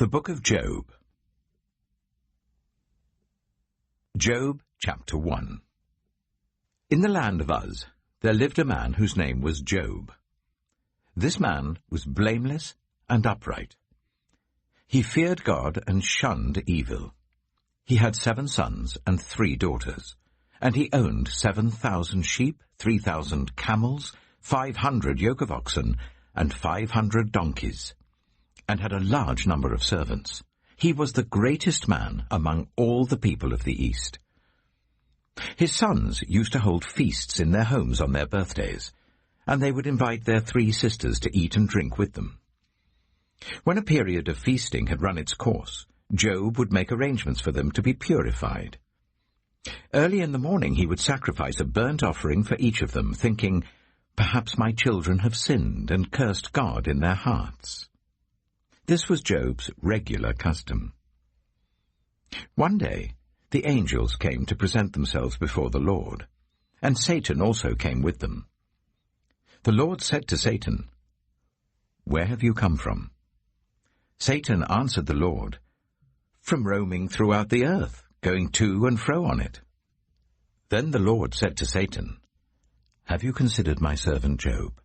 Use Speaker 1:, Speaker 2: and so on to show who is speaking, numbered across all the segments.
Speaker 1: The Book of Job. Job, chapter 1. In the land of Uz there lived a man whose name was Job. This man was blameless and upright. He feared God and shunned evil. He had 7 sons and 3 daughters, and he owned 7,000 sheep, 3,000 camels, 500 yoke of oxen, and 500 donkeys, and had a large number of servants. He was the greatest man among all the people of the East. His sons used to hold feasts in their homes on their birthdays, and they would invite their 3 sisters to eat and drink with them. When a period of feasting had run its course, Job would make arrangements for them to be purified. Early in the morning he would sacrifice a burnt offering for each of them, thinking, "Perhaps my children have sinned and cursed God in their hearts." This was Job's regular custom. One day the angels came to present themselves before the Lord, and Satan also came with them. The Lord said to Satan, "Where have you come from?" Satan answered the Lord, "From roaming throughout the earth, going to and fro on it." Then the Lord said to Satan, "Have you considered my servant Job?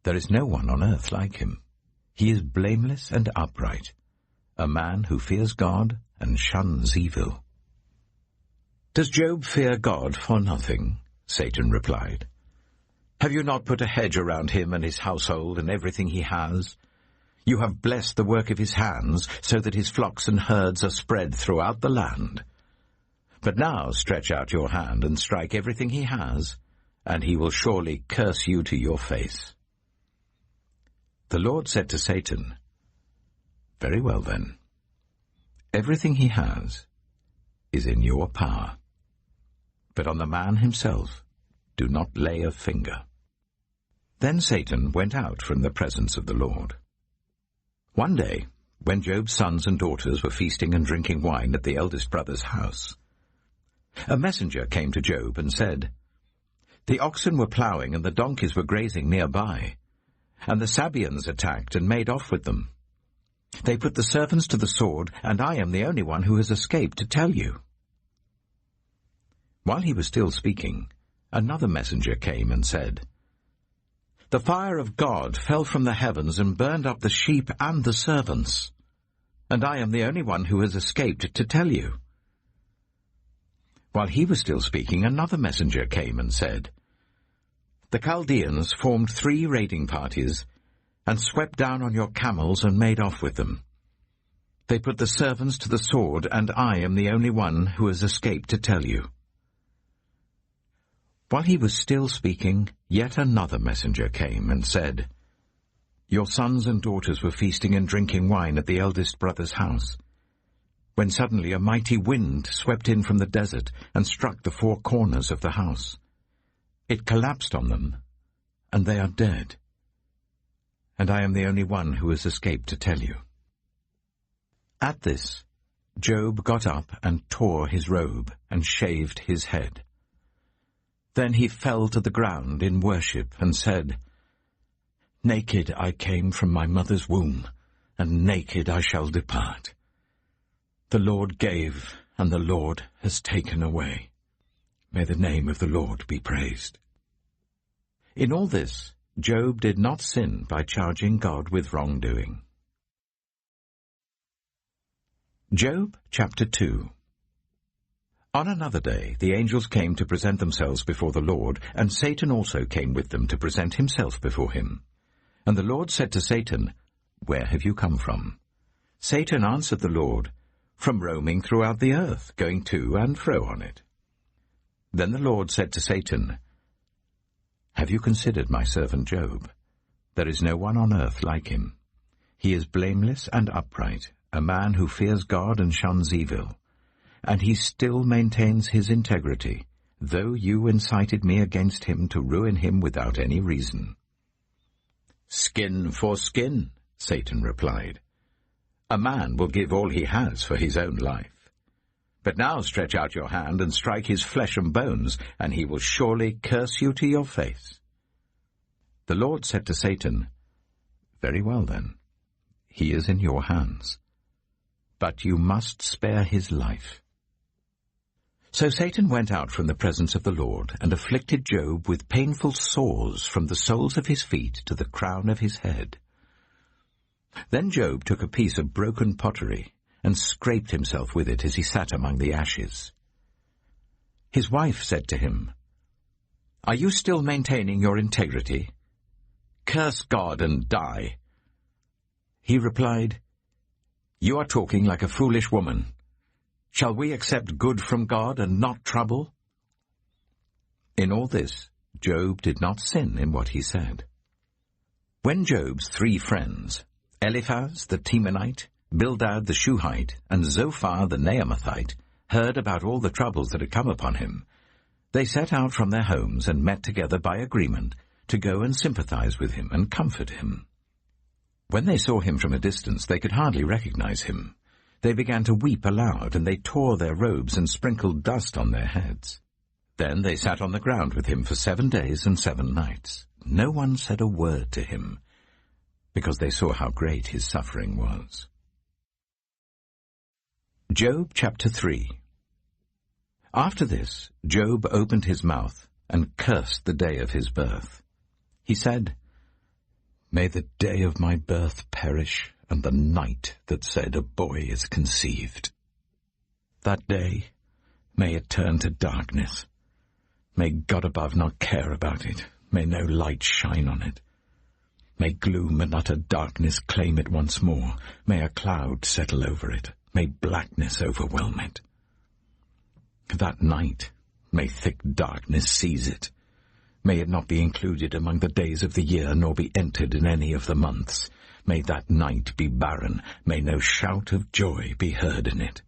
Speaker 1: There is no one on earth like him. He is blameless and upright, a man who fears God and shuns evil." "Does Job fear God for nothing?" Satan replied. "Have you not put a hedge around him and his household and everything he has? You have blessed the work of his hands, so that his flocks and herds are spread throughout the land. But now stretch out your hand and strike everything he has, and he will surely curse you to your face." The Lord said to Satan, "Very well then. Everything he has is in your power. But on the man himself do not lay a finger." Then Satan went out from the presence of the Lord. One day, when Job's sons and daughters were feasting and drinking wine at the eldest brother's house, a messenger came to Job and said, "The oxen were ploughing and the donkeys were grazing nearby, and the Sabeans attacked and made off with them. They put the servants to the sword, and I am the only one who has escaped to tell you." While he was still speaking, another messenger came and said, "The fire of God fell from the heavens and burned up the sheep and the servants, and I am the only one who has escaped to tell you." While he was still speaking, another messenger came and said, "The Chaldeans formed 3 raiding parties and swept down on your camels and made off with them. They put the servants to the sword, and I am the only one who has escaped to tell you." While he was still speaking, yet another messenger came and said, "Your sons and daughters were feasting and drinking wine at the eldest brother's house, when suddenly a mighty wind swept in from the desert and struck the 4 corners of the house. It collapsed on them, and they are dead. And I am the only one who has escaped to tell you." At this, Job got up and tore his robe and shaved his head. Then he fell to the ground in worship and said, "Naked I came from my mother's womb, and naked I shall depart. The Lord gave, and the Lord has taken away. May the name of the Lord be praised." In all this, Job did not sin by charging God with wrongdoing. Job chapter 2. On another day the angels came to present themselves before the Lord, and Satan also came with them to present himself before him. And the Lord said to Satan, "Where have you come from?" Satan answered the Lord, "From roaming throughout the earth, going to and fro on it." Then the Lord said to Satan, "Have you considered my servant Job? There is no one on earth like him. He is blameless and upright, a man who fears God and shuns evil. And he still maintains his integrity, though you incited me against him to ruin him without any reason." "Skin for skin," Satan replied. "A man will give all he has for his own life. But now stretch out your hand and strike his flesh and bones, and he will surely curse you to your face." The Lord said to Satan, "Very well then, he is in your hands. but you must spare his life." So Satan went out from the presence of the Lord and afflicted Job with painful sores from the soles of his feet to the crown of his head. Then Job took a piece of broken pottery and scraped himself with it as he sat among the ashes. His wife said to him, "Are you still maintaining your integrity? Curse God and die." He replied, "You are talking like a foolish woman. Shall we accept good from God and not trouble?" In all this, Job did not sin in what he said. When Job's 3 friends, Eliphaz the Temanite, Bildad the Shuhite, and Zophar the Naamathite, heard about all the troubles that had come upon him, they set out from their homes and met together by agreement to go and sympathize with him and comfort him. When they saw him from a distance, they could hardly recognize him. They began to weep aloud, and they tore their robes and sprinkled dust on their heads. Then they sat on the ground with him for 7 days and 7 nights. No one said a word to him, because they saw how great his suffering was. Job chapter 3. After this, Job opened his mouth and cursed the day of his birth. He said, "May the day of my birth perish, and the night that said a boy is conceived. That day, may it turn to darkness. May God above not care about it. May no light shine on it. May gloom and utter darkness claim it once more. May a cloud settle over it. May blackness overwhelm it. That night, may thick darkness seize it. May it not be included among the days of the year, nor be entered in any of the months. May that night be barren. May no shout of joy be heard in it.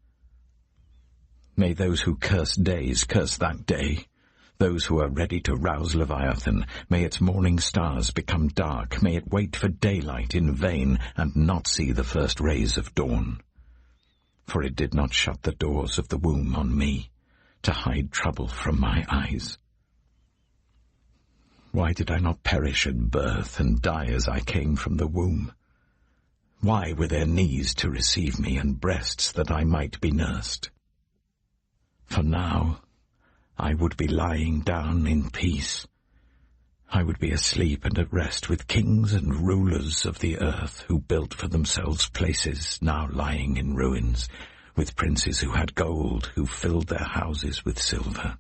Speaker 1: May those who curse days curse that day. Those who are ready to rouse Leviathan, may its morning stars become dark. May it wait for daylight in vain and not see the first rays of dawn. For it did not shut the doors of the womb on me, to hide trouble from my eyes. Why did I not perish at birth and die as I came from the womb? Why were there knees to receive me and breasts that I might be nursed? For now I would be lying down in peace. I would be asleep and at rest with kings and rulers of the earth who built for themselves places now lying in ruins, with princes who had gold, who filled their houses with silver.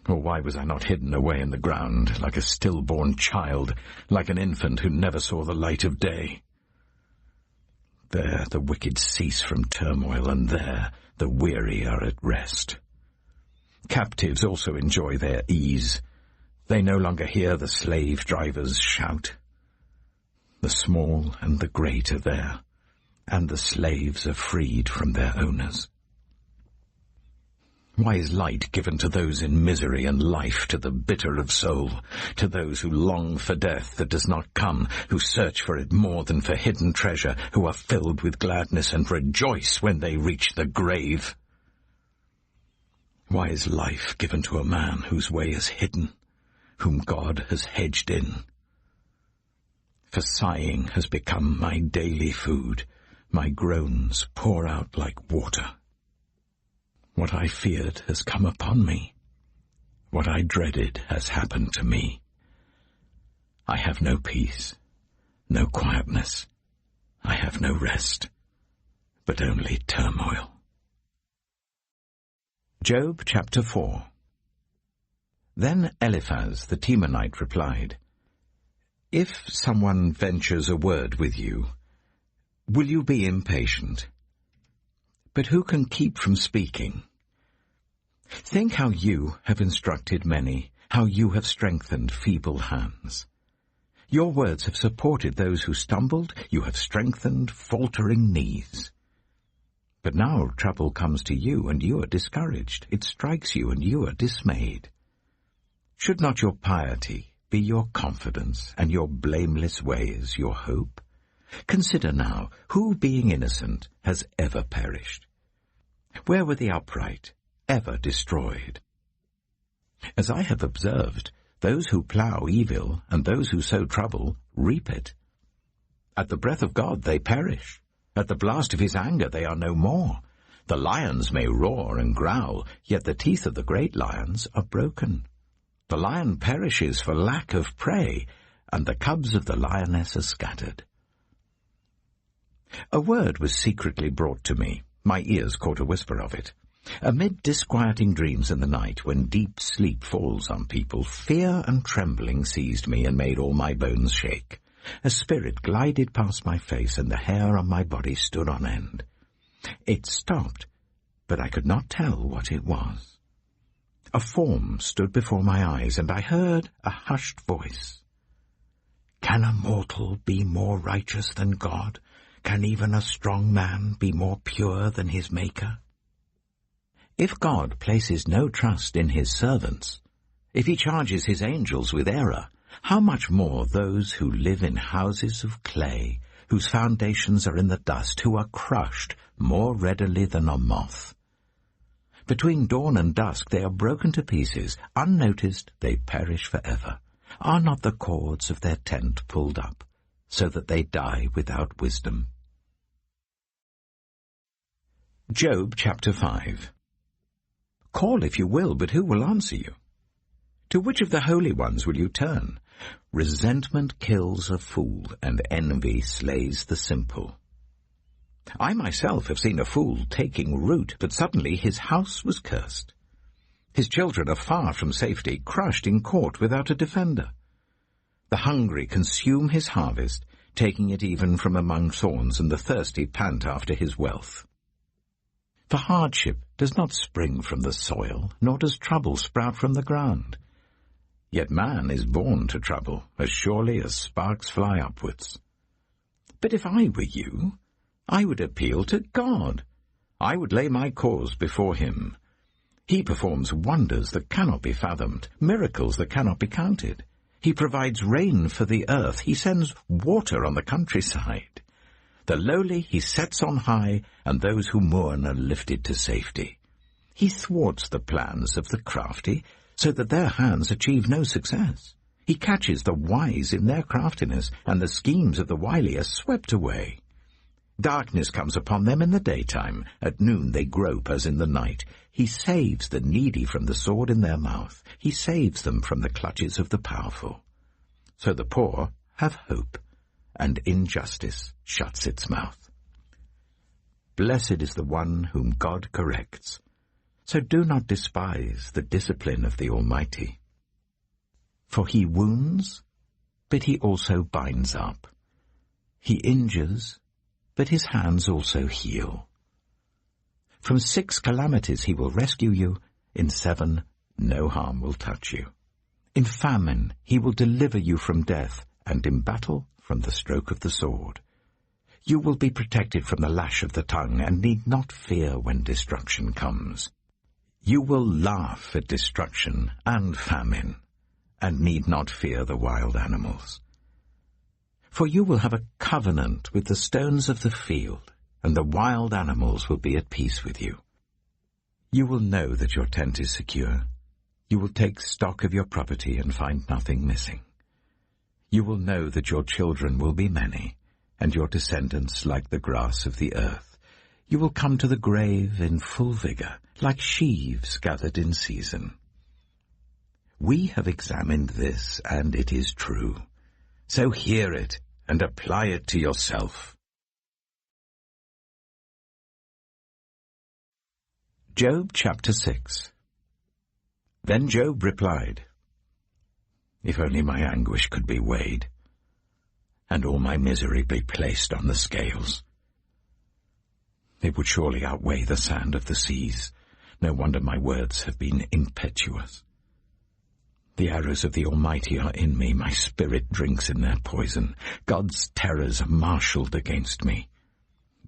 Speaker 1: Or why was I not hidden away in the ground, like a stillborn child, like an infant who never saw the light of day? There the wicked cease from turmoil, and there the weary are at rest. Captives also enjoy their ease. They no longer hear the slave drivers shout. The small and the great are there, and the slaves are freed from their owners. Why is light given to those in misery, and life to the bitter of soul, to those who long for death that does not come, who search for it more than for hidden treasure, who are filled with gladness and rejoice when they reach the grave? Why is life given to a man whose way is hidden, whom God has hedged in? For sighing has become my daily food, my groans pour out like water. What I feared has come upon me. What I dreaded has happened to me. I have no peace, no quietness. I have no rest, but only turmoil. Job chapter 4. Then Eliphaz the Temanite replied, "If someone ventures a word with you, will you be impatient? But who can keep from speaking? Think how you have instructed many, how you have strengthened feeble hands. Your words have supported those who stumbled, you have strengthened faltering knees. But now trouble comes to you, and you are discouraged. It strikes you, and you are dismayed. Should not your piety be your confidence, and your blameless ways your hope? Consider now, who being innocent has ever perished? Where were the upright ever destroyed? As I have observed, those who plough evil and those who sow trouble reap it. At the breath of God they perish, At the blast of his anger they are no more. The lions may roar and growl, yet the teeth of the great lions are broken. The lion perishes for lack of prey, and the cubs of the lioness are scattered. A word was secretly brought to me. My ears caught a whisper of it. Amid disquieting dreams in the night, when deep sleep falls on people, fear and trembling seized me and made all my bones shake. A spirit glided past my face, and the hair on my body stood on end. It stopped, but I could not tell what it was. A form stood before my eyes, and I heard a hushed voice. "Can a mortal be more righteous than God? Can even a strong man be more pure than his Maker?" If God places no trust in his servants, if he charges his angels with error, how much more those who live in houses of clay, whose foundations are in the dust, who are crushed more readily than a moth. Between dawn and dusk they are broken to pieces. Unnoticed they perish forever. Are not the cords of their tent pulled up, so that they die without wisdom? Job chapter 5. Call if you will, but who will answer you? To which of the holy ones will you turn? Resentment kills a fool, and envy slays the simple. I myself have seen a fool taking root, but suddenly his house was cursed. His children are far from safety, crushed in court without a defender. The hungry consume his harvest, taking it even from among thorns, and the thirsty pant after his wealth. For hardship does not spring from the soil, nor does trouble sprout from the ground. Yet man is born to trouble, as surely as sparks fly upwards. But if I were you, I would appeal to God. I would lay my cause before him. He performs wonders that cannot be fathomed, miracles that cannot be counted. He provides rain for the earth. He sends water on the countryside. The lowly he sets on high, and those who mourn are lifted to safety. He thwarts the plans of the crafty, so that their hands achieve no success. He catches the wise in their craftiness, and the schemes of the wily are swept away. Darkness comes upon them in the daytime. At noon they grope as in the night. He saves the needy from the sword in their mouth. He saves them from the clutches of the powerful. So the poor have hope, and injustice shuts its mouth. Blessed is the one whom God corrects. So do not despise the discipline of the Almighty. For he wounds, but he also binds up. He injures, but his hands also heal. From 6 calamities he will rescue you. In 7 no harm will touch you. In famine he will deliver you from death, and in battle from the stroke of the sword. You will be protected from the lash of the tongue, and need not fear when destruction comes. You will laugh at destruction and famine, and need not fear the wild animals. For you will have a covenant with the stones of the field, and the wild animals will be at peace with you. You will know that your tent is secure. You will take stock of your property and find nothing missing. You will know that your children will be many, and your descendants like the grass of the earth. You will come to the grave in full vigor, like sheaves gathered in season. We have examined this, and it is true. So hear it, and apply it to yourself. Job chapter 6. Then Job replied, If only my anguish could be weighed, and all my misery be placed on the scales. It would surely outweigh the sand of the seas. No wonder my words have been impetuous. The arrows of the Almighty are in me. My spirit drinks in their poison. God's terrors are marshalled against me.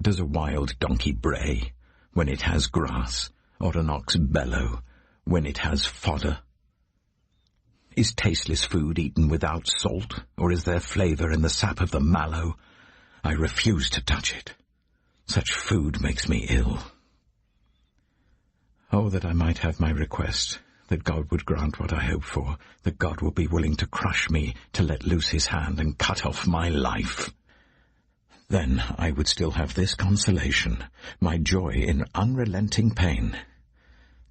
Speaker 1: Does a wild donkey bray when it has grass, or an ox bellow when it has fodder? Is tasteless food eaten without salt, or is there flavor in the sap of the mallow? I refuse to touch it. Such food makes me ill. Oh, that I might have my request, that God would grant what I hope for, that God would be willing to crush me, to let loose his hand and cut off my life. Then I would still have this consolation, my joy in unrelenting pain,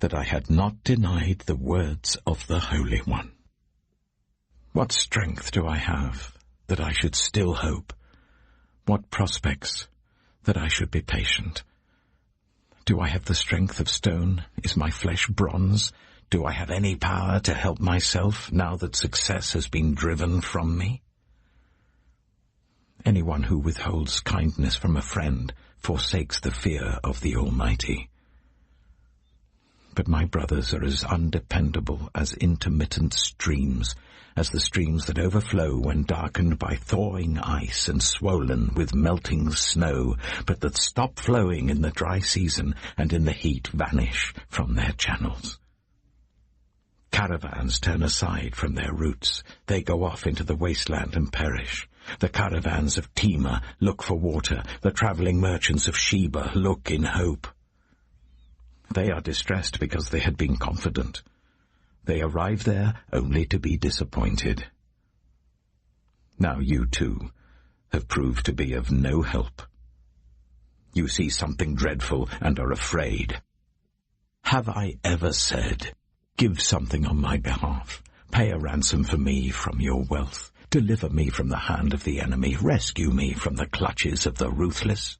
Speaker 1: that I had not denied the words of the Holy One. What strength do I have that I should still hope? What prospects that I should be patient? Do I have the strength of stone? Is my flesh bronze? Do I have any power to help myself now that success has been driven from me? Anyone who withholds kindness from a friend forsakes the fear of the Almighty. But my brothers are as undependable as intermittent streams, as the streams that overflow when darkened by thawing ice and swollen with melting snow, but that stop flowing in the dry season and in the heat vanish from their channels. Caravans turn aside from their routes. They go off into the wasteland and perish. The caravans of Tema look for water. The travelling merchants of Sheba look in hope. They are distressed because they had been confident. They arrive there only to be disappointed. Now you, too, have proved to be of no help. You see something dreadful and are afraid. Have I ever said, "Give something on my behalf, pay a ransom for me from your wealth, deliver me from the hand of the enemy, rescue me from the clutches of the ruthless"?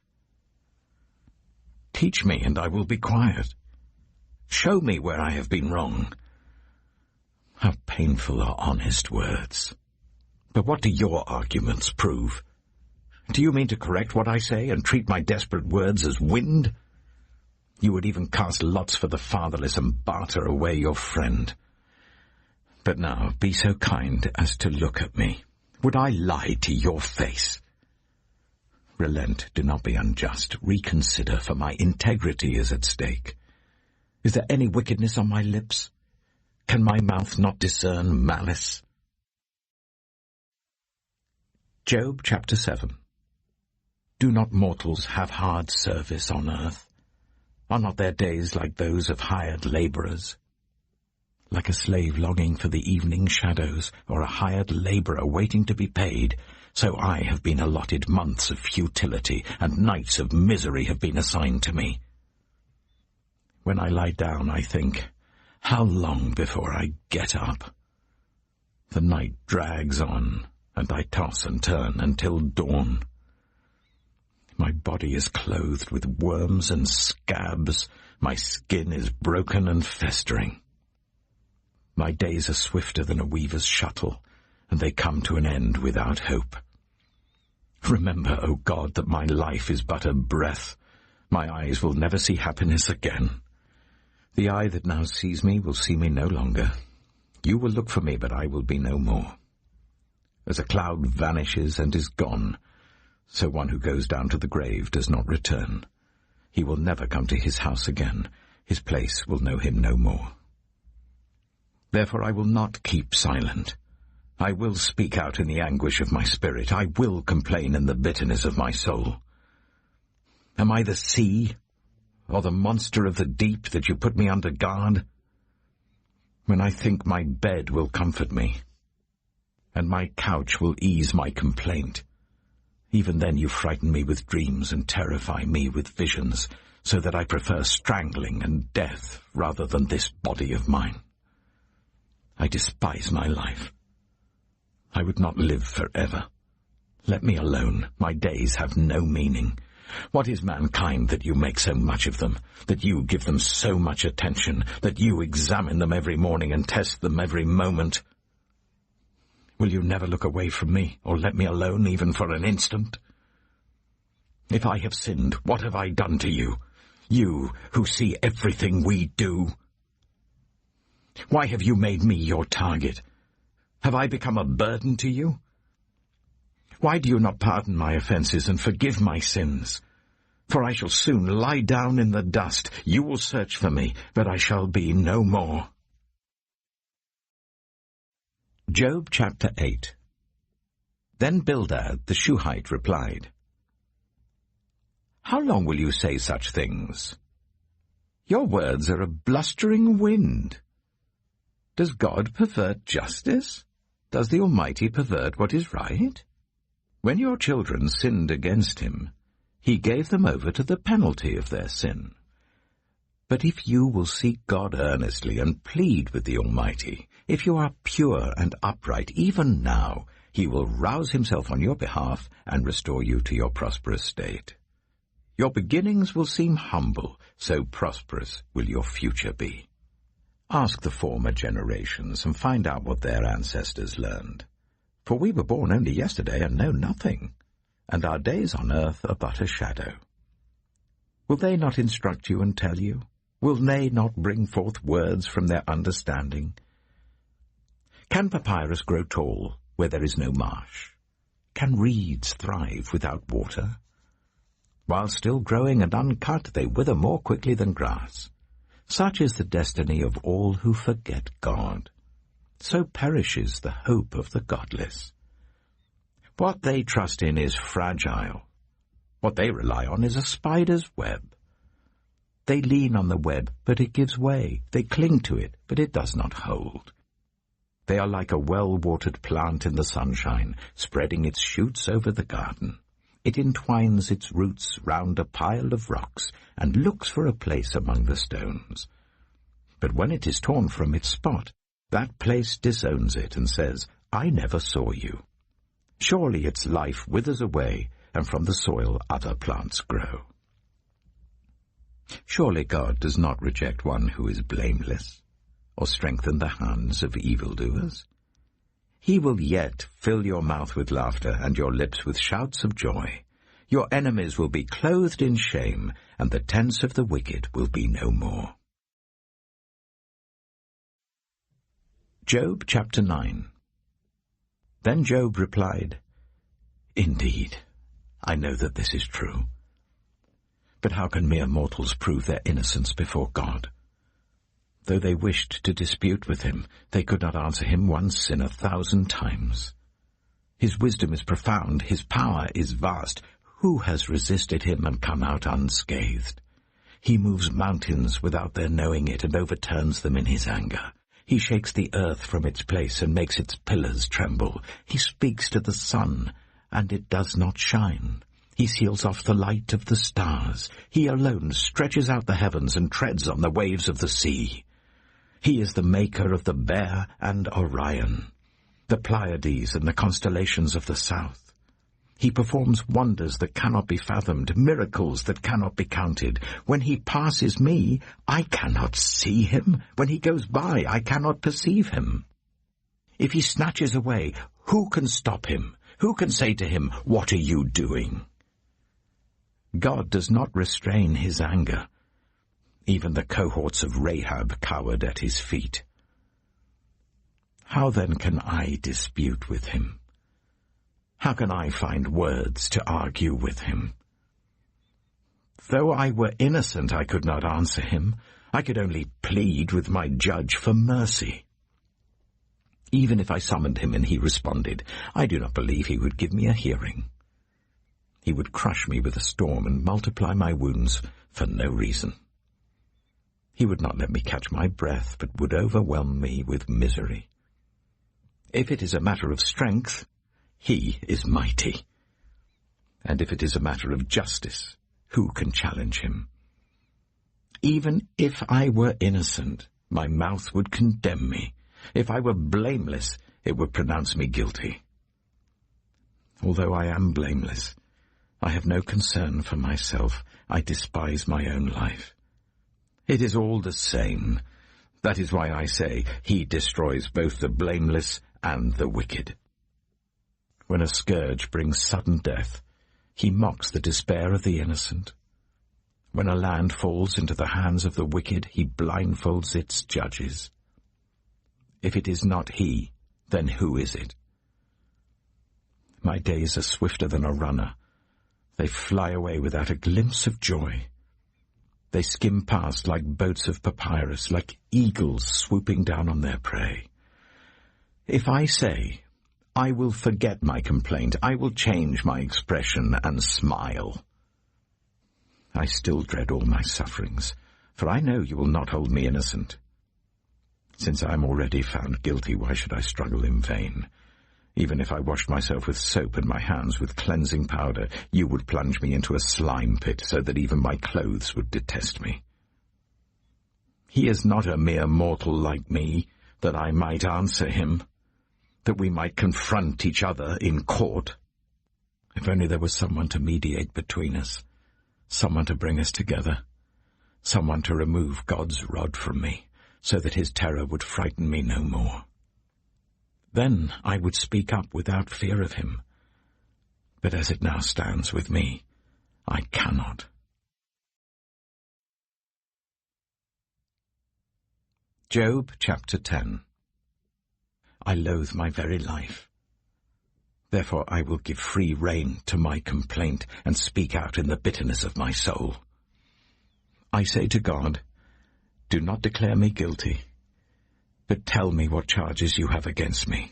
Speaker 1: Teach me, and I will be quiet. Show me where I have been wrong. How painful are honest words. But what do your arguments prove? Do you mean to correct what I say and treat my desperate words as wind? You would even cast lots for the fatherless and barter away your friend. But now be so kind as to look at me. Would I lie to your face? Relent, do not be unjust. Reconsider, for my integrity is at stake. Is there any wickedness on my lips? Can my mouth not discern malice? Job chapter 7. Do not mortals have hard service on earth? Are not their days like those of hired labourers? Like a slave longing for the evening shadows, or a hired labourer waiting to be paid, so I have been allotted months of futility, and nights of misery have been assigned to me. When I lie down, I think, how long before I get up? The night drags on, and I toss and turn until dawn. My body is clothed with worms and scabs. My skin is broken and festering. My days are swifter than a weaver's shuttle, and they come to an end without hope. Remember, O God, that my life is but a breath. My eyes will never see happiness again. The eye that now sees me will see me no longer. You will look for me, but I will be no more. As a cloud vanishes and is gone, so one who goes down to the grave does not return. He will never come to his house again. His place will know him no more. Therefore I will not keep silent. I will speak out in the anguish of my spirit. I will complain in the bitterness of my soul. Am I the sea, or the monster of the deep, that you put me under guard? When I think my bed will comfort me, and my couch will ease my complaint, even then you frighten me with dreams and terrify me with visions, so that I prefer strangling and death rather than this body of mine. I despise my life. I would not live forever. Let me alone. My days have no meaning. What is mankind that you make so much of them, that you give them so much attention, that you examine them every morning and test them every moment? Will you never look away from me, or let me alone even for an instant? If I have sinned, what have I done to you? You who see everything we do. Why have you made me your target? Have I become a burden to you? Why do you not pardon my offences and forgive my sins? For I shall soon lie down in the dust. You will search for me, but I shall be no more. Job chapter 8. Then Bildad the Shuhite replied, How long will you say such things? Your words are a blustering wind. Does God pervert justice? Does the Almighty pervert what is right? When your children sinned against him, he gave them over to the penalty of their sin. But if you will seek God earnestly and plead with the Almighty, if you are pure and upright, even now, he will rouse himself on your behalf and restore you to your prosperous state. Your beginnings will seem humble, so prosperous will your future be. Ask the former generations and find out what their ancestors learned. For we were born only yesterday and know nothing, and our days on earth are but a shadow. Will they not instruct you and tell you? Will they not bring forth words from their understanding? Can papyrus grow tall where there is no marsh? Can reeds thrive without water? While still growing and uncut, they wither more quickly than grass. Such is the destiny of all who forget God. So perishes the hope of the godless. What they trust in is fragile. What they rely on is a spider's web. They lean on the web, but it gives way. They cling to it, but it does not hold. They are like a well-watered plant in the sunshine, spreading its shoots over the garden. It entwines its roots round a pile of rocks and looks for a place among the stones. But when it is torn from its spot, that place disowns it and says, I never saw you. Surely its life withers away, and from the soil other plants grow. Surely God does not reject one who is blameless, or strengthen the hands of evildoers. He will yet fill your mouth with laughter and your lips with shouts of joy. Your enemies will be clothed in shame, and the tents of the wicked will be no more. Job chapter 9. Then Job replied, Indeed, I know that this is true. But how can mere mortals prove their innocence before God? Though they wished to dispute with him, they could not answer him one sin 1,000 times. His wisdom is profound, his power is vast. Who has resisted him and come out unscathed? He moves mountains without their knowing it and overturns them in his anger. He shakes the earth from its place and makes its pillars tremble. He speaks to the sun, and it does not shine. He seals off the light of the stars. He alone stretches out the heavens and treads on the waves of the sea. He is the maker of the Bear and Orion, the Pleiades and the constellations of the south. He performs wonders that cannot be fathomed, miracles that cannot be counted. When he passes me, I cannot see him. When he goes by, I cannot perceive him. If he snatches away, who can stop him? Who can say to him, What are you doing? God does not restrain his anger. Even the cohorts of Rahab cowered at his feet. How then can I dispute with him? How can I find words to argue with him? Though I were innocent, I could not answer him. I could only plead with my judge for mercy. Even if I summoned him and he responded, I do not believe he would give me a hearing. He would crush me with a storm and multiply my wounds for no reason. He would not let me catch my breath, but would overwhelm me with misery. If it is a matter of strength, he is mighty. And if it is a matter of justice, who can challenge him? Even if I were innocent, my mouth would condemn me. If I were blameless, it would pronounce me guilty. Although I am blameless, I have no concern for myself. I despise my own life. It is all the same. That is why I say, he destroys both the blameless and the wicked. When a scourge brings sudden death, he mocks the despair of the innocent. When a land falls into the hands of the wicked, he blindfolds its judges. If it is not he, then who is it? My days are swifter than a runner. They fly away without a glimpse of joy. They skim past like boats of papyrus, like eagles swooping down on their prey. If I say, I will forget my complaint, I will change my expression and smile, I still dread all my sufferings, for I know you will not hold me innocent. Since I am already found guilty, why should I struggle in vain? Even if I washed myself with soap and my hands with cleansing powder, you would plunge me into a slime pit so that even my clothes would detest me. He is not a mere mortal like me, that I might answer him, that we might confront each other in court. If only there was someone to mediate between us, someone to bring us together, someone to remove God's rod from me, so that his terror would frighten me no more. Then I would speak up without fear of him. But as it now stands with me, I cannot. Job chapter 10. I loathe my very life. Therefore I will give free rein to my complaint and speak out in the bitterness of my soul. I say to God, do not declare me guilty, but tell me what charges you have against me.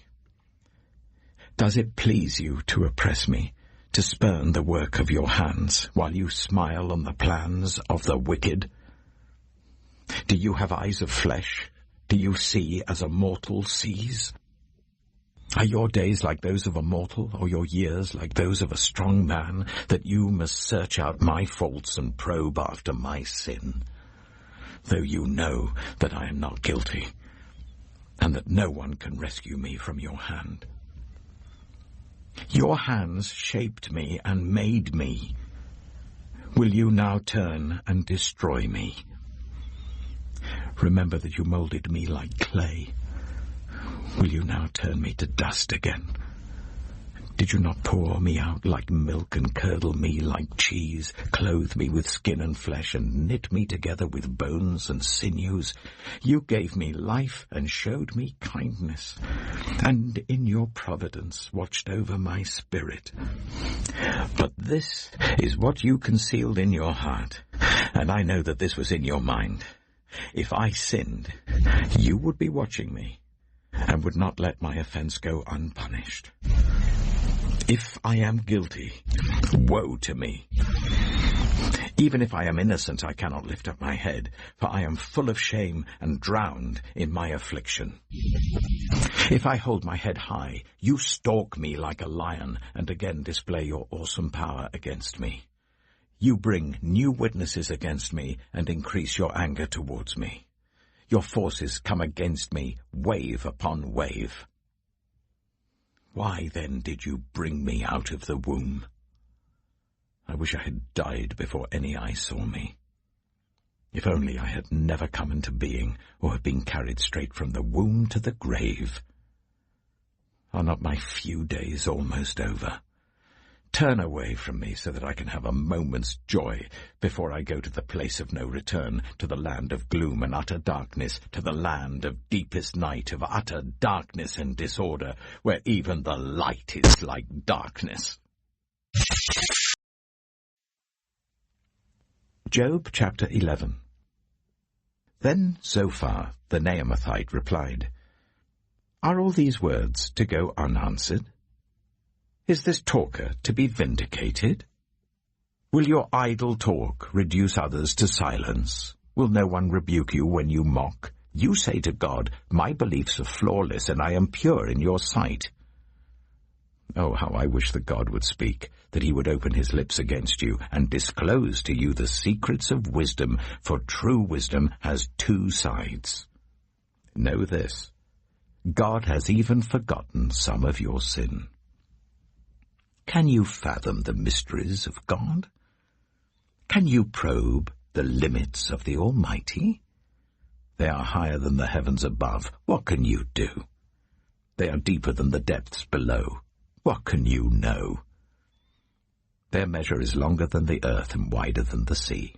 Speaker 1: Does it please you to oppress me, to spurn the work of your hands, while you smile on the plans of the wicked? Do you have eyes of flesh? Do you see as a mortal sees? Are your days like those of a mortal, or your years like those of a strong man, that you must search out my faults and probe after my sin? Though you know that I am not guilty, and that no one can rescue me from your hand. Your hands shaped me and made me. Will you now turn and destroy me? Remember that you molded me like clay. Will you now turn me to dust again? Did you not pour me out like milk and curdle me like cheese, clothe me with skin and flesh and knit me together with bones and sinews? You gave me life and showed me kindness, and in your providence watched over my spirit. But this is what you concealed in your heart, and I know that this was in your mind. If I sinned, you would be watching me, and would not let my offense go unpunished. If I am guilty, woe to me. Even if I am innocent, I cannot lift up my head, for I am full of shame and drowned in my affliction. If I hold my head high, you stalk me like a lion, and again display your awesome power against me. You bring new witnesses against me, and increase your anger towards me. Your forces come against me, wave upon wave. Why then did you bring me out of the womb? I wish I had died before any eye saw me. If only I had never come into being, or had been carried straight from the womb to the grave. Are not my few days almost over? Turn away from me so that I can have a moment's joy before I go to the place of no return, to the land of gloom and utter darkness, to the land of deepest night, of utter darkness and disorder, where even the light is like darkness. Job chapter 11. Then Zophar the Naamathite replied, Are all these words to go unanswered? Is this talker to be vindicated? Will your idle talk reduce others to silence? Will no one rebuke you when you mock? You say to God, my beliefs are flawless, and I am pure in your sight. Oh, how I wish that God would speak, that he would open his lips against you, and disclose to you the secrets of wisdom, for true wisdom has two sides. Know this, God has even forgotten some of your sin. Can you fathom the mysteries of God? Can you probe the limits of the Almighty? They are higher than the heavens above. What can you do? They are deeper than the depths below. What can you know? Their measure is longer than the earth and wider than the sea.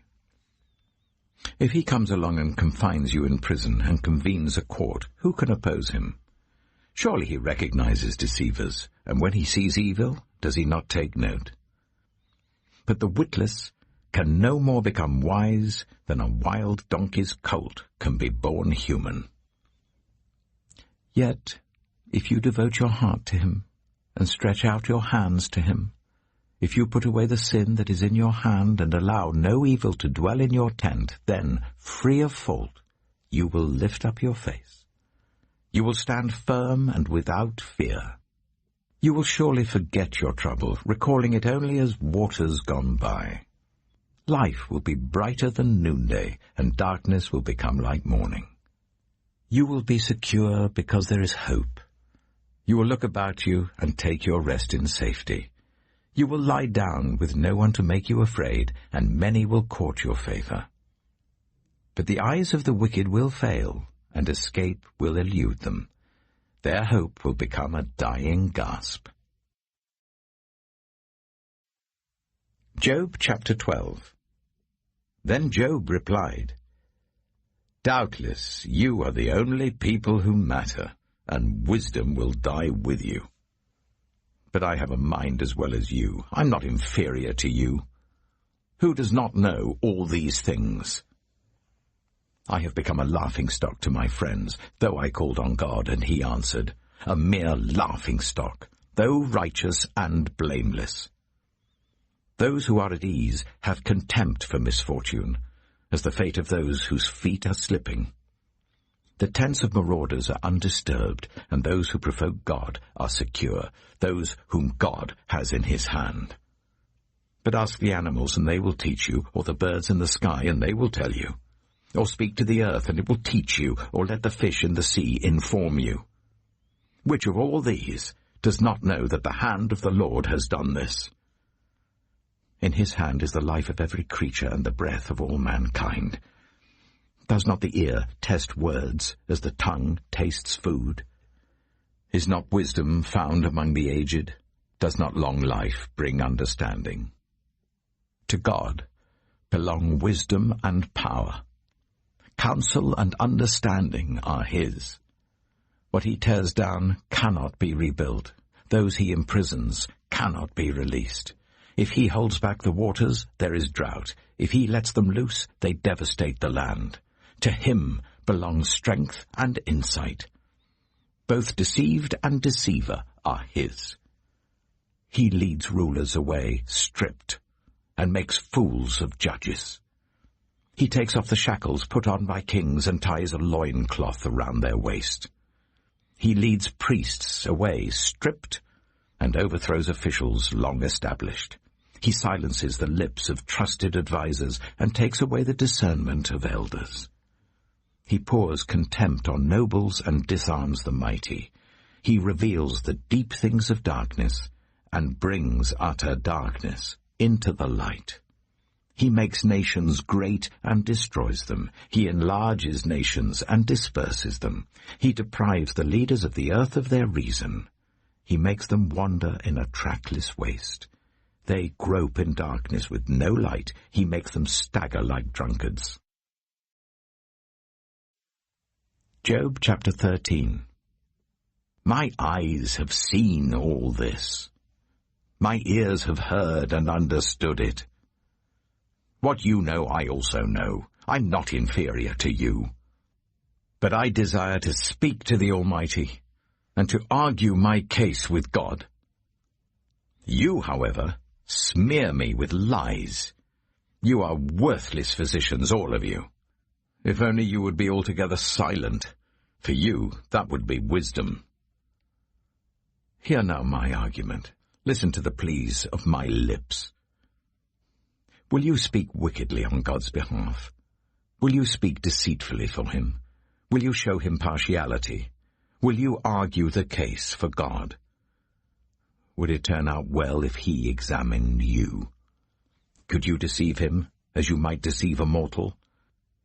Speaker 1: If he comes along and confines you in prison and convenes a court, who can oppose him? Surely he recognizes deceivers, and when he sees evil, does he not take note? But the witless can no more become wise than a wild donkey's colt can be born human. Yet, if you devote your heart to him, and stretch out your hands to him, if you put away the sin that is in your hand and allow no evil to dwell in your tent, then, free of fault, you will lift up your face. You will stand firm and without fear. You will surely forget your trouble, recalling it only as waters gone by. Life will be brighter than noonday, and darkness will become like morning. You will be secure because there is hope. You will look about you and take your rest in safety. You will lie down with no one to make you afraid, and many will court your favor. But the eyes of the wicked will fail, and escape will elude them. Their hope will become a dying gasp. Job chapter 12. Then Job replied, "Doubtless you are the only people who matter, and wisdom will die with you. But I have a mind as well as you. I'm not inferior to you. Who does not know all these things? I have become a laughingstock to my friends, though I called on God, and he answered, a mere laughingstock, though righteous and blameless. Those who are at ease have contempt for misfortune, as the fate of those whose feet are slipping. The tents of marauders are undisturbed, and those who provoke God are secure, those whom God has in his hand. But ask the animals, and they will teach you, or the birds in the sky, and they will tell you. Or speak to the earth, and it will teach you, or let the fish in the sea inform you. Which of all these does not know that the hand of the Lord has done this? In his hand is the life of every creature and the breath of all mankind. Does not the ear test words as the tongue tastes food? Is not wisdom found among the aged? Does not long life bring understanding? To God belong wisdom and power. Counsel and understanding are his. What he tears down cannot be rebuilt. Those he imprisons cannot be released. If he holds back the waters, there is drought. If he lets them loose, they devastate the land. To him belongs strength and insight. Both deceived and deceiver are his. He leads rulers away stripped, and makes fools of judges. He takes off the shackles put on by kings and ties a loincloth around their waist. He leads priests away stripped, and overthrows officials long established. He silences the lips of trusted advisers and takes away the discernment of elders. He pours contempt on nobles and disarms the mighty. He reveals the deep things of darkness and brings utter darkness into the light. He makes nations great and destroys them. He enlarges nations and disperses them. He deprives the leaders of the earth of their reason. He makes them wander in a trackless waste. They grope in darkness with no light. He makes them stagger like drunkards. Job chapter 13. My eyes have seen all this. My ears have heard and understood it. What you know I also know. I'm not inferior to you. But I desire to speak to the Almighty, and to argue my case with God. You, however, smear me with lies. You are worthless physicians, all of you. If only you would be altogether silent. For you, that would be wisdom. Hear now my argument. Listen to the pleas of my lips. Will you speak wickedly on God's behalf? Will you speak deceitfully for him? Will you show him partiality? Will you argue the case for God? Would it turn out well if he examined you? Could you deceive him as you might deceive a mortal?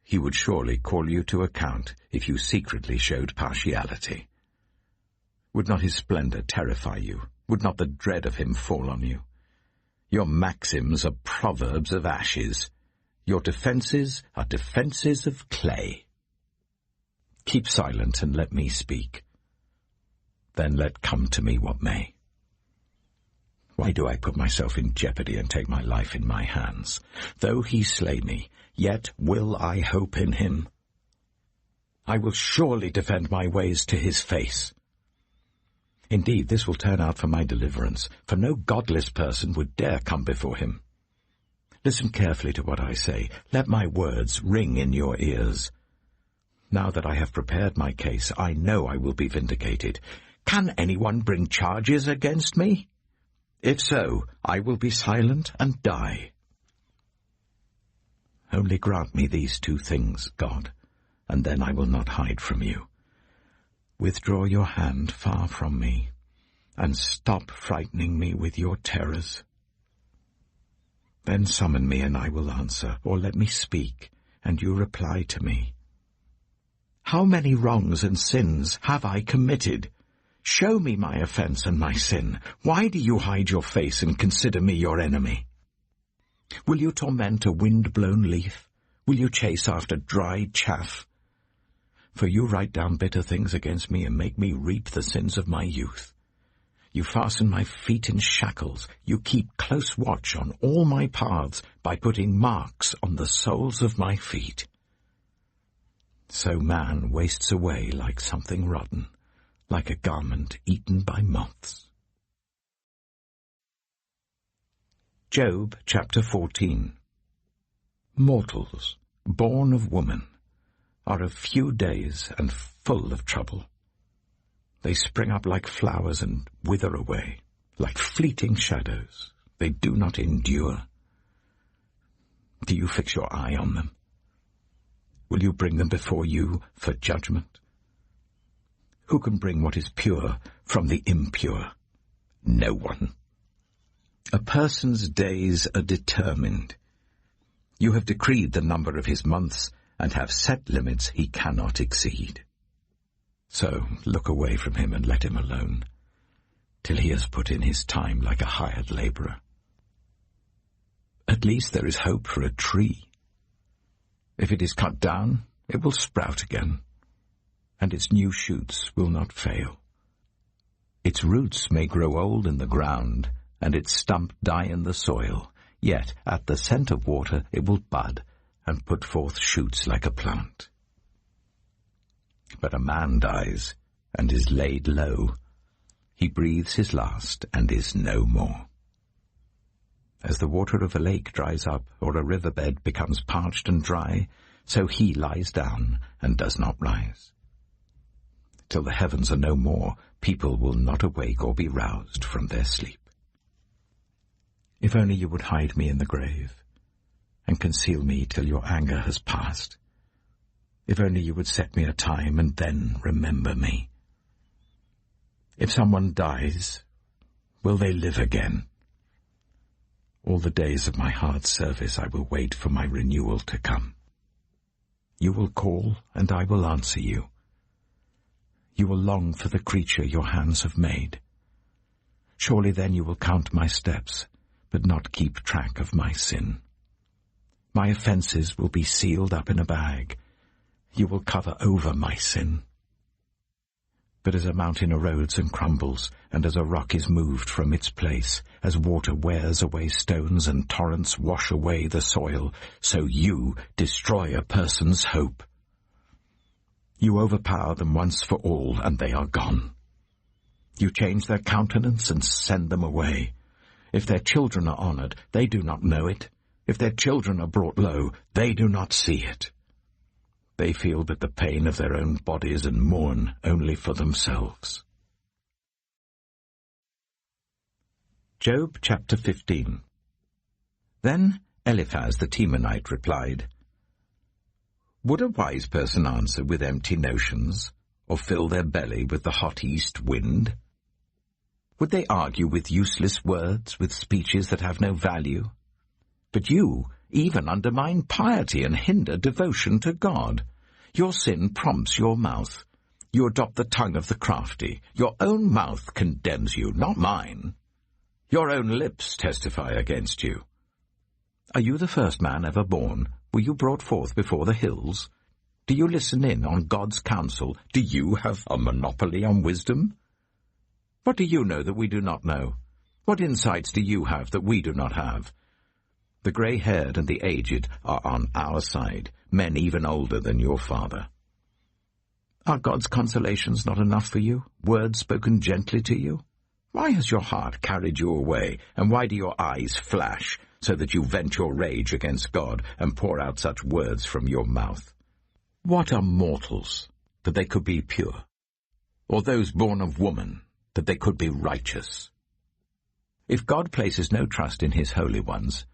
Speaker 1: He would surely call you to account if you secretly showed partiality. Would not his splendor terrify you? Would not the dread of him fall on you? Your maxims are proverbs of ashes. Your defenses are defenses of clay. Keep silent and let me speak. Then let come to me what may. Why do I put myself in jeopardy and take my life in my hands? Though he slay me, yet will I hope in him. I will surely defend my ways to his face. Indeed, this will turn out for my deliverance, for no godless person would dare come before him. Listen carefully to what I say. Let my words ring in your ears. Now that I have prepared my case, I know I will be vindicated. Can anyone bring charges against me? If so, I will be silent and die. Only grant me these two things, God, and then I will not hide from you. Withdraw your hand far from me, and stop frightening me with your terrors. Then summon me, and I will answer, or let me speak, and you reply to me. How many wrongs and sins have I committed? Show me my offense and my sin. Why do you hide your face and consider me your enemy? Will you torment a wind-blown leaf? Will you chase after dry chaff? For you write down bitter things against me and make me reap the sins of my youth. You fasten my feet in shackles. You keep close watch on all my paths by putting marks on the soles of my feet. So man wastes away like something rotten, like a garment eaten by moths. Job chapter 14. Mortals, born of woman, are of few days and full of trouble. They spring up like flowers and wither away, like fleeting shadows. They do not endure. Do you fix your eye on them? Will you bring them before you for judgment? Who can bring what is pure from the impure? No one. A person's days are determined. You have decreed the number of his months and have set limits he cannot exceed. So look away from him and let him alone, till he has put in his time like a hired laborer. At least there is hope for a tree. If it is cut down, it will sprout again, and its new shoots will not fail. Its roots may grow old in the ground, and its stump die in the soil, yet at the scent of water it will bud and put forth shoots like a plant. But a man dies and is laid low. He breathes his last and is no more. As the water of a lake dries up, or a riverbed becomes parched and dry, so he lies down and does not rise. Till the heavens are no more, people will not awake or be roused from their sleep. If only you would hide me in the grave, and conceal me till your anger has passed. If only you would set me a time and then remember me. If someone dies, will they live again? All the days of my hard service I will wait for my renewal to come. You will call, and I will answer you. You will long for the creature your hands have made. Surely then you will count my steps, but not keep track of my sin. My offenses will be sealed up in a bag. You will cover over my sin. But as a mountain erodes and crumbles, and as a rock is moved from its place, as water wears away stones and torrents wash away the soil, so you destroy a person's hope. You overpower them once for all, and they are gone. You change their countenance and send them away. If their children are honored, they do not know it. If their children are brought low, they do not see it. They feel but the pain of their own bodies and mourn only for themselves. Job chapter 15. Then Eliphaz the Temanite replied, Would a wise person answer with empty notions, or fill their belly with the hot east wind? Would they argue with useless words, with speeches that have no value? But you even undermine piety and hinder devotion to God. Your sin prompts your mouth. You adopt the tongue of the crafty. Your own mouth condemns you, not mine. Your own lips testify against you. Are you the first man ever born? Were you brought forth before the hills? Do you listen in on God's counsel? Do you have a monopoly on wisdom? What do you know that we do not know? What insights do you have that we do not have? The grey-haired and the aged are on our side, men even older than your father. Are God's consolations not enough for you, words spoken gently to you? Why has your heart carried you away, and why do your eyes flash, so that you vent your rage against God and pour out such words from your mouth? What are mortals, that they could be pure? or those born of woman, that they could be righteous. If God places no trust in his holy ones,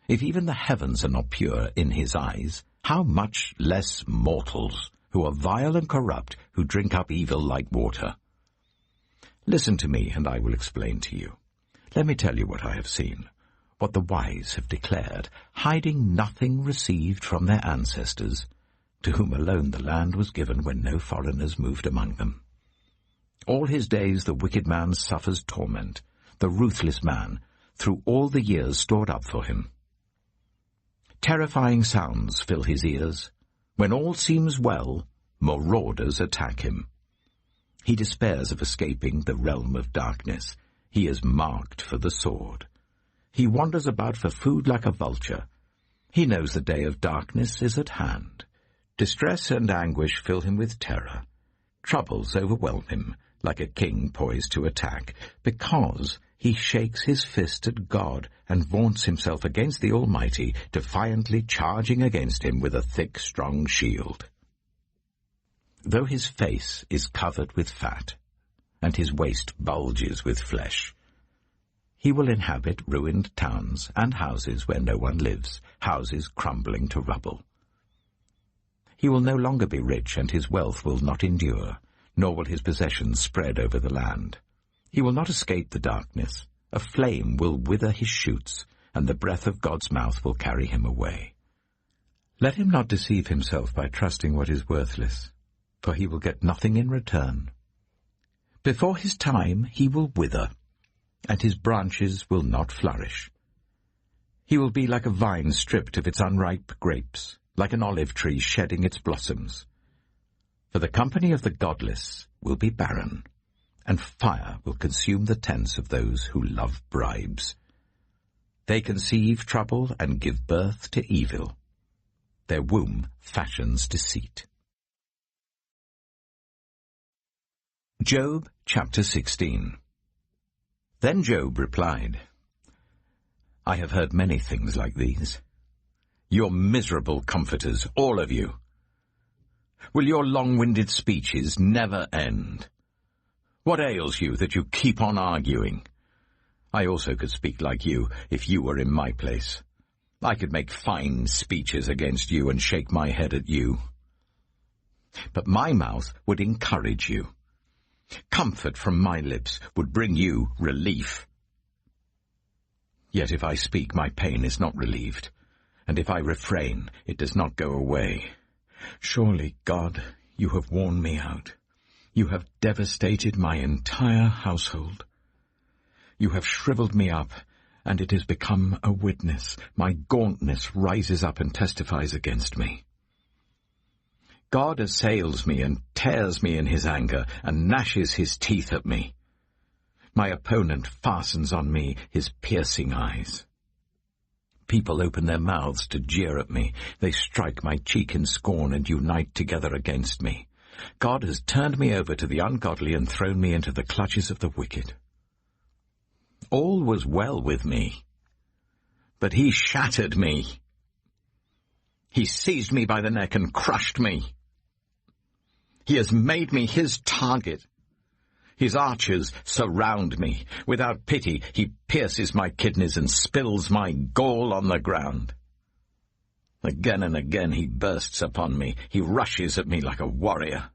Speaker 1: if even the heavens are not pure in his eyes, how much less mortals, who are vile and corrupt, who drink up evil like water. Listen to me, and I will explain to you. Let me tell you what I have seen, what the wise have declared, hiding nothing received from their ancestors, to whom alone the land was given when no foreigners moved among them. All his days the wicked man suffers torment, the ruthless man, through all the years stored up for him. Terrifying sounds fill his ears. When all seems well, marauders attack him. He despairs of escaping the realm of darkness. He is marked for the sword. He wanders about for food like a vulture. He knows the day of darkness is at hand. Distress and anguish fill him with terror. Troubles overwhelm him, like a king poised to attack, because he shakes his fist at God and vaunts himself against the Almighty, defiantly charging against him with a thick, strong shield. Though his face is covered with fat, and his waist bulges with flesh, he will inhabit ruined towns and houses where no one lives, houses crumbling to rubble. He will no longer be rich, and his wealth will not endure, nor will his possessions spread over the land. He will not escape the darkness. A flame will wither his shoots, and the breath of God's mouth will carry him away. Let him not deceive himself by trusting what is worthless, for he will get nothing in return. Before his time he will wither, and his branches will not flourish. He will be like a vine stripped of its unripe grapes, like an olive tree shedding its blossoms. For the company of the godless will be barren, and fire will consume the tents of those who love bribes. They conceive trouble and give birth to evil. Their womb fashions deceit. Job chapter 16. Then Job replied, I have heard many things like these. You're miserable comforters, all of you. Will your long-winded speeches never end? What ails you that you keep on arguing? I also could speak like you if you were in my place. I could make fine speeches against you and shake my head at you. But my mouth would encourage you. Comfort from my lips would bring you relief. Yet if I speak, my pain is not relieved, and if I refrain, it does not go away. Surely, God, you have worn me out. You have devastated my entire household. You have shriveled me up, and it has become a witness. My gauntness rises up and testifies against me. God assails me and tears me in his anger and gnashes his teeth at me. My opponent fastens on me his piercing eyes. People open their mouths to jeer at me. They strike my cheek in scorn and unite together against me. God has turned me over to the ungodly and thrown me into the clutches of the wicked. All was well with me, but he shattered me. He seized me by the neck and crushed me. He has made me his target. His archers surround me. Without pity, he pierces my kidneys and spills my gall on the ground. Again and again he bursts upon me. He rushes at me like a warrior.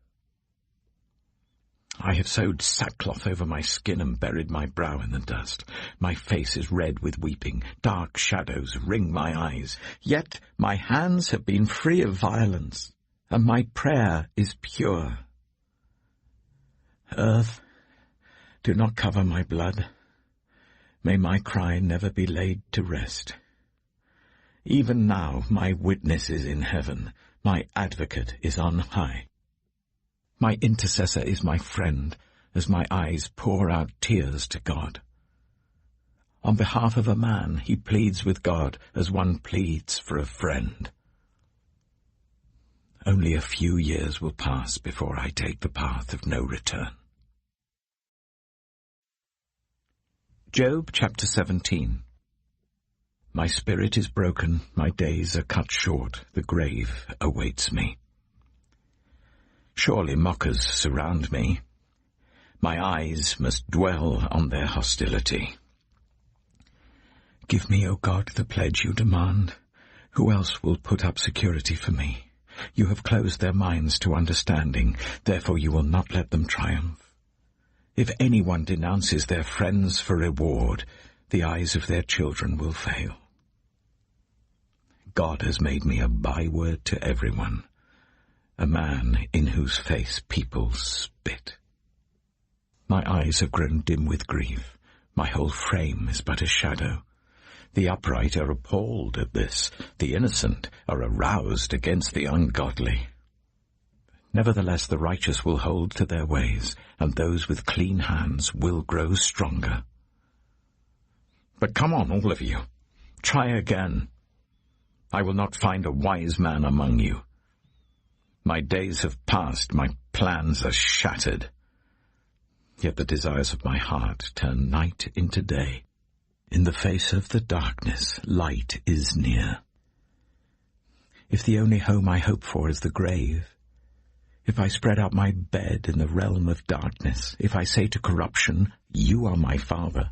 Speaker 1: I have sewed sackcloth over my skin and buried my brow in the dust. My face is red with weeping. Dark shadows ring my eyes. Yet my hands have been free of violence, and my prayer is pure. Earth, do not cover my blood. May my cry never be laid to rest. Even now my witness is in heaven. My advocate is on high. My intercessor is my friend, as my eyes pour out tears to God. On behalf of a man, he pleads with God as one pleads for a friend. Only a few years will pass before I take the path of no return. Job chapter 17. My spirit is broken, my days are cut short, the grave awaits me. Surely mockers surround me. My eyes must dwell on their hostility. Give me, O God, the pledge you demand. Who else will put up security for me? You have closed their minds to understanding, therefore you will not let them triumph. If anyone denounces their friends for reward, the eyes of their children will fail. God has made me a byword to everyone, a man in whose face people spit. My eyes have grown dim with grief. My whole frame is but a shadow. The upright are appalled at this. The innocent are aroused against the ungodly. Nevertheless, the righteous will hold to their ways, and those with clean hands will grow stronger. But come on, all of you. Try again. I will not find a wise man among you. My days have passed, my plans are shattered. Yet the desires of my heart turn night into day. In the face of the darkness, light is near. If the only home I hope for is the grave, if I spread out my bed in the realm of darkness, if I say to corruption, you are my father,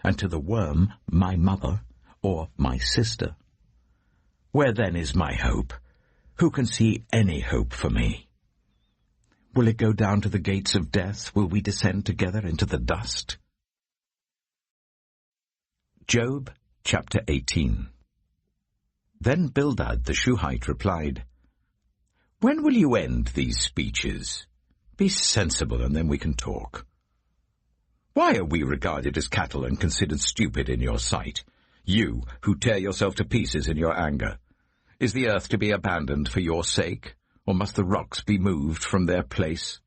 Speaker 1: and to the worm, my mother, or my sister, where then is my hope? Who can see any hope for me? Will it go down to the gates of death? Will we descend together into the dust? Job chapter 18. Then Bildad the Shuhite replied, When will you end these speeches? Be sensible, and then we can talk. Why are we regarded as cattle and considered stupid in your sight, you who tear yourself to pieces in your anger? Is the earth to be abandoned for your sake, or must the rocks be moved from their place?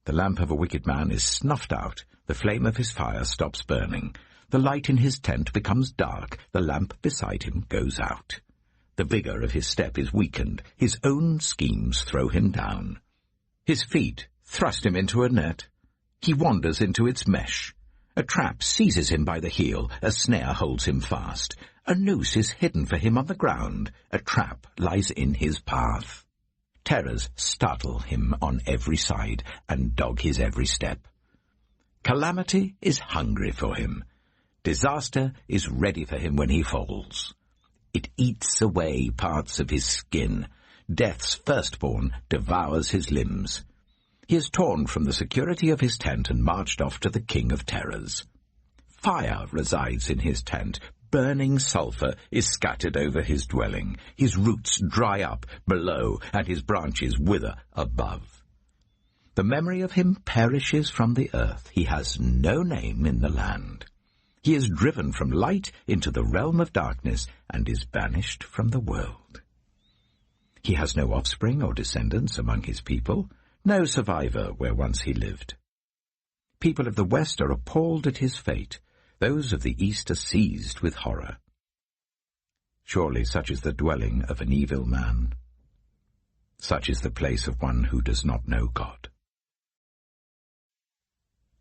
Speaker 1: The lamp of a wicked man is snuffed out, the flame of his fire stops burning. The light in his tent becomes dark, the lamp beside him goes out. The vigor of his step is weakened, his own schemes throw him down. His feet thrust him into a net. He wanders into its mesh. A trap seizes him by the heel, a snare holds him fast. A noose is hidden for him on the ground, a trap lies in his path. Terrors startle him on every side and dog his every step. Calamity is hungry for him. Disaster is ready for him when he falls. It eats away parts of his skin. Death's firstborn devours his limbs. He is torn from the security of his tent and marched off to the king of terrors. Fire resides in his tent. Burning sulphur is scattered over his dwelling. His roots dry up below, and his branches wither above. The memory of him perishes from the earth. He has no name in the land. He is driven from light into the realm of darkness, and is banished from the world. He has no offspring or descendants among his people, no survivor where once he lived. People of the west are appalled at his fate. Those of the east are seized with horror. Surely such is the dwelling of an evil man. Such is the place of one who does not know God.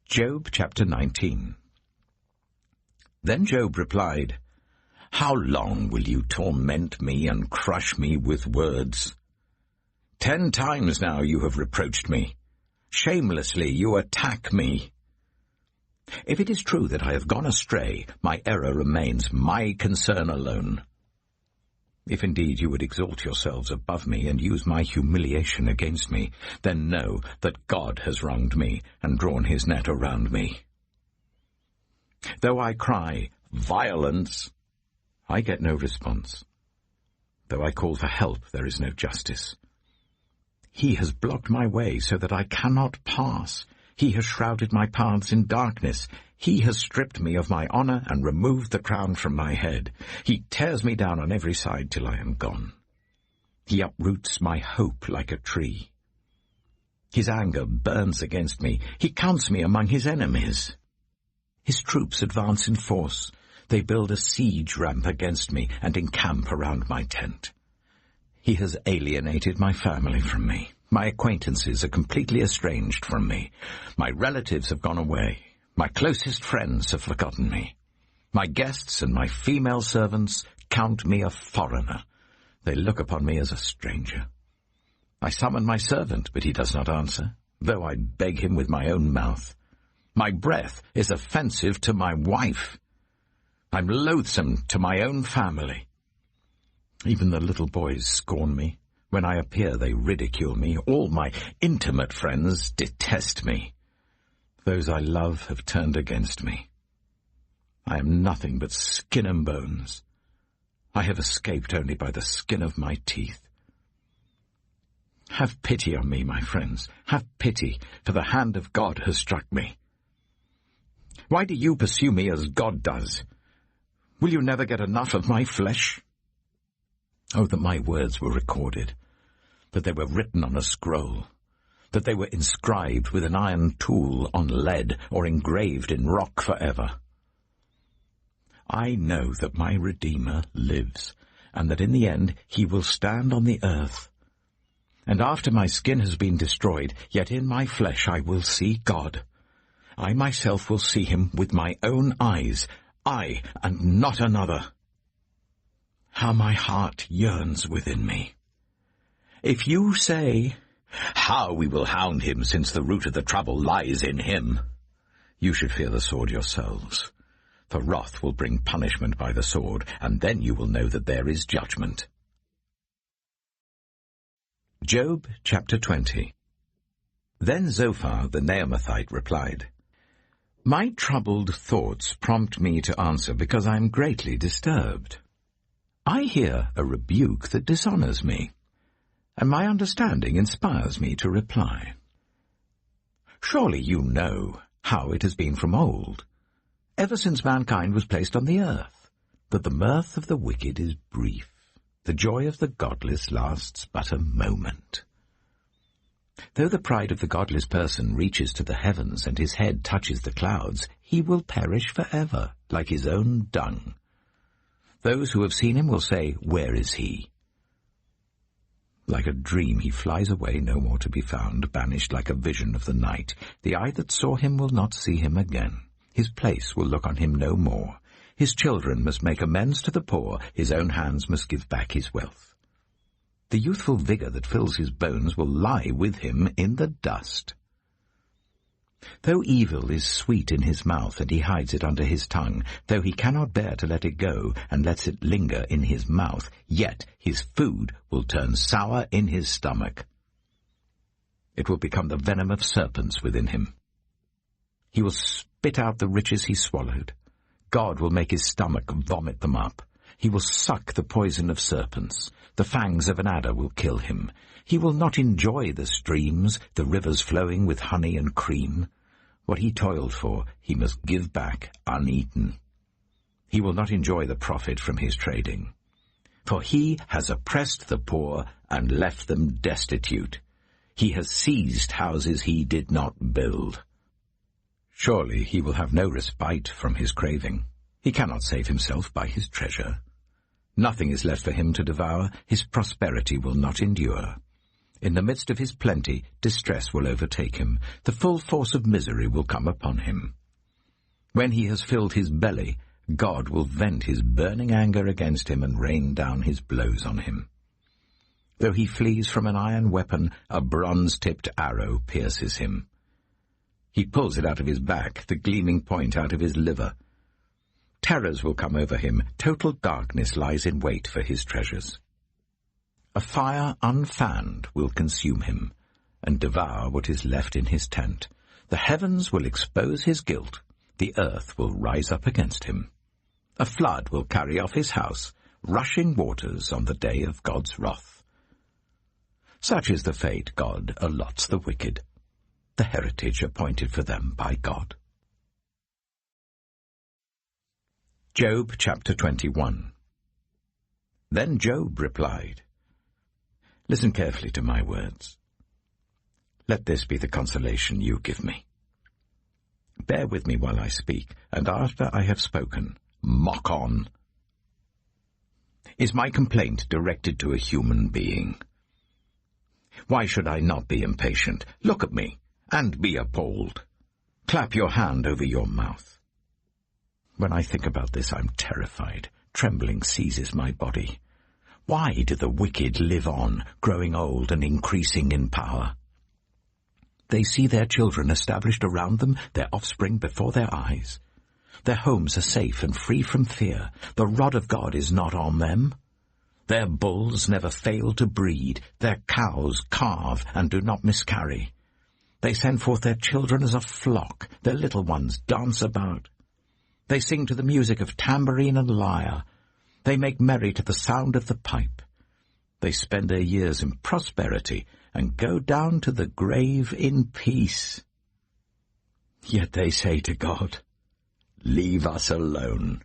Speaker 1: Job chapter 19. Then Job replied, How long will you torment me and crush me with words? 10 times now you have reproached me. Shamelessly you attack me. If it is true that I have gone astray, my error remains my concern alone. If indeed you would exalt yourselves above me and use my humiliation against me, then know that God has wronged me and drawn his net around me. Though I cry, violence, I get no response. Though I call for help, there is no justice. He has blocked my way so that I cannot pass. He has shrouded my paths in darkness. He has stripped me of my honor and removed the crown from my head. He tears me down on every side till I am gone. He uproots my hope like a tree. His anger burns against me. He counts me among his enemies. His troops advance in force. They build a siege ramp against me and encamp around my tent. He has alienated my family from me. My acquaintances are completely estranged from me. My relatives have gone away. My closest friends have forgotten me. My guests and my female servants count me a foreigner. They look upon me as a stranger. I summon my servant, but he does not answer. though I beg him with my own mouth. My breath is offensive to my wife. I'm loathsome to my own family. Even the little boys scorn me. When I appear, they ridicule me. All my intimate friends detest me. Those I love have turned against me. I am nothing but skin and bones. I have escaped only by the skin of my teeth. Have pity on me, my friends. Have pity, for the hand of God has struck me. Why do you pursue me as God does? Will you never get enough of my flesh? Oh, that my words were recorded, that they were written on a scroll, that they were inscribed with an iron tool on lead or engraved in rock forever. I know that my Redeemer lives, and that in the end he will stand on the earth. And after my skin has been destroyed, yet in my flesh I will see God. I myself will see him with my own eyes, I and not another. How my heart yearns within me. If you say, "How we will hound him, since the root of the trouble lies in him," you should fear the sword yourselves. For wrath will bring punishment by the sword, and then you will know that there is judgment. Job chapter 20. Then Zophar the Naamathite replied, My troubled thoughts prompt me to answer because I am greatly disturbed. I hear a rebuke that dishonors me, and my understanding inspires me to reply. Surely you know how it has been from old, ever since mankind was placed on the earth, that the mirth of the wicked is brief, the joy of the godless lasts but a moment. Though the pride of the godless person reaches to the heavens and his head touches the clouds, he will perish forever, like his own dung. Those who have seen him will say, Where is he? Like a dream he flies away, no more to be found, banished like a vision of the night. The eye that saw him will not see him again. His place will look on him no more. His children must make amends to the poor. His own hands must give back his wealth. The youthful vigor that fills his bones will lie with him in the dust. Though evil is sweet in his mouth, and he hides it under his tongue, though he cannot bear to let it go, and lets it linger in his mouth, yet his food will turn sour in his stomach. It will become the venom of serpents within him. He will spit out the riches he swallowed. God will make his stomach vomit them up. He will suck the poison of serpents. The fangs of an adder will kill him. He will not enjoy the streams, the rivers flowing with honey and cream. What he toiled for, he must give back uneaten. He will not enjoy the profit from his trading. For he has oppressed the poor and left them destitute. He has seized houses he did not build. Surely he will have no respite from his craving. He cannot save himself by his treasure. Nothing is left for him to devour. His prosperity will not endure. In the midst of his plenty, distress will overtake him. The full force of misery will come upon him. When he has filled his belly, God will vent his burning anger against him and rain down his blows on him. Though he flees from an iron weapon, a bronze-tipped arrow pierces him. He pulls it out of his back, the gleaming point out of his liver. Terrors will come over him. Total darkness lies in wait for his treasures. A fire unfanned will consume him and devour what is left in his tent. The heavens will expose his guilt. The earth will rise up against him. A flood will carry off his house, rushing waters on the day of God's wrath. Such is the fate God allots the wicked, the heritage appointed for them by God. Job chapter 21. Then Job replied, Listen carefully to my words. Let this be the consolation you give me. Bear with me while I speak, and after I have spoken, mock on. Is my complaint directed to a human being? Why should I not be impatient? Look at me, and be appalled. Clap your hand over your mouth. When I think about this, I'm terrified. Trembling seizes my body. Why do the wicked live on, growing old and increasing in power? They see their children established around them, their offspring before their eyes. Their homes are safe and free from fear. The rod of God is not on them. Their bulls never fail to breed. Their cows calve and do not miscarry. They send forth their children as a flock. Their little ones dance about. They sing to the music of tambourine and lyre. They make merry to the sound of the pipe. They spend their years in prosperity and go down to the grave in peace. Yet they say to God, "Leave us alone.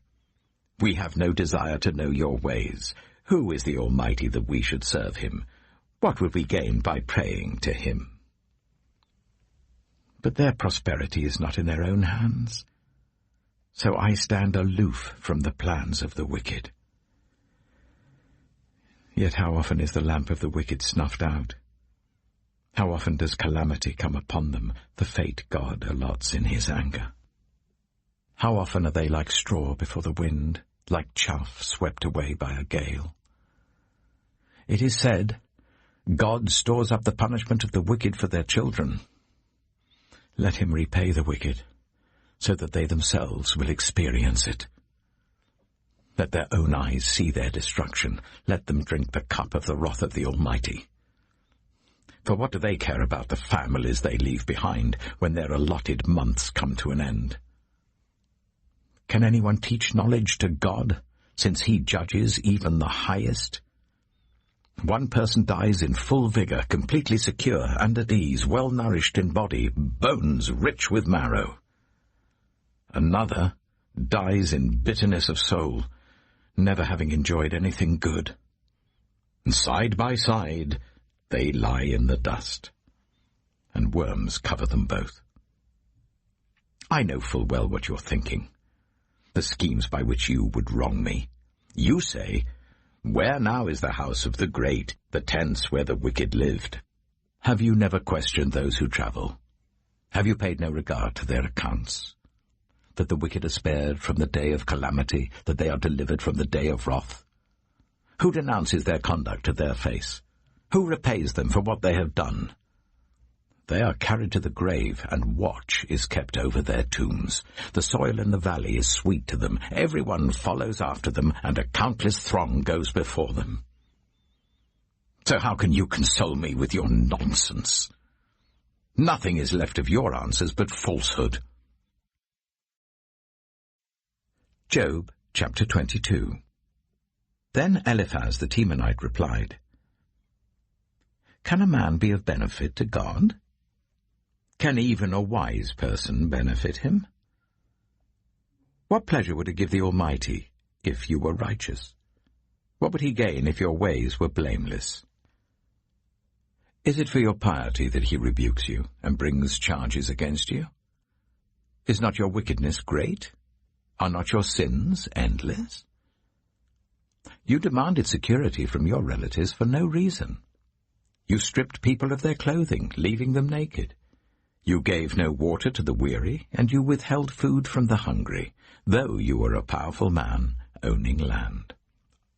Speaker 1: We have no desire to know your ways. Who is the Almighty that we should serve him? What would we gain by praying to him?" But their prosperity is not in their own hands. So I stand aloof from the plans of the wicked. Yet how often is the lamp of the wicked snuffed out? How often does calamity come upon them, the fate God allots in his anger? How often are they like straw before the wind, like chaff swept away by a gale? It is said, God stores up the punishment of the wicked for their children. Let him repay the wicked, so that they themselves will experience it. Let their own eyes see their destruction. Let them drink the cup of the wrath of the Almighty. For what do they care about the families they leave behind when their allotted months come to an end? Can anyone teach knowledge to God, since he judges even the highest? One person dies in full vigor, completely secure and at ease, well-nourished in body, bones rich with marrow. Another dies in bitterness of soul, never having enjoyed anything good. And side by side they lie in the dust, and worms cover them both. I know full well what you're thinking, the schemes by which you would wrong me. You say, "Where now is the house of the great, the tents where the wicked lived?" Have you never questioned those who travel? Have you paid no regard to their accounts? That the wicked are spared from the day of calamity, that they are delivered from the day of wrath? Who denounces their conduct to their face? Who repays them for what they have done? They are carried to the grave, and watch is kept over their tombs. The soil in the valley is sweet to them. Everyone follows after them, and a countless throng goes before them. So how can you console me with your nonsense? Nothing is left of your answers but falsehood. Job, chapter 22. Then Eliphaz the Temanite replied, "Can a man be of benefit to God? Can even a wise person benefit him? What pleasure would it give the Almighty if you were righteous? What would he gain if your ways were blameless? Is it for your piety that he rebukes you and brings charges against you? Is not your wickedness great? Are not your sins endless? You demanded security from your relatives for no reason. You stripped people of their clothing, leaving them naked. You gave no water to the weary, and you withheld food from the hungry, though you were a powerful man owning land,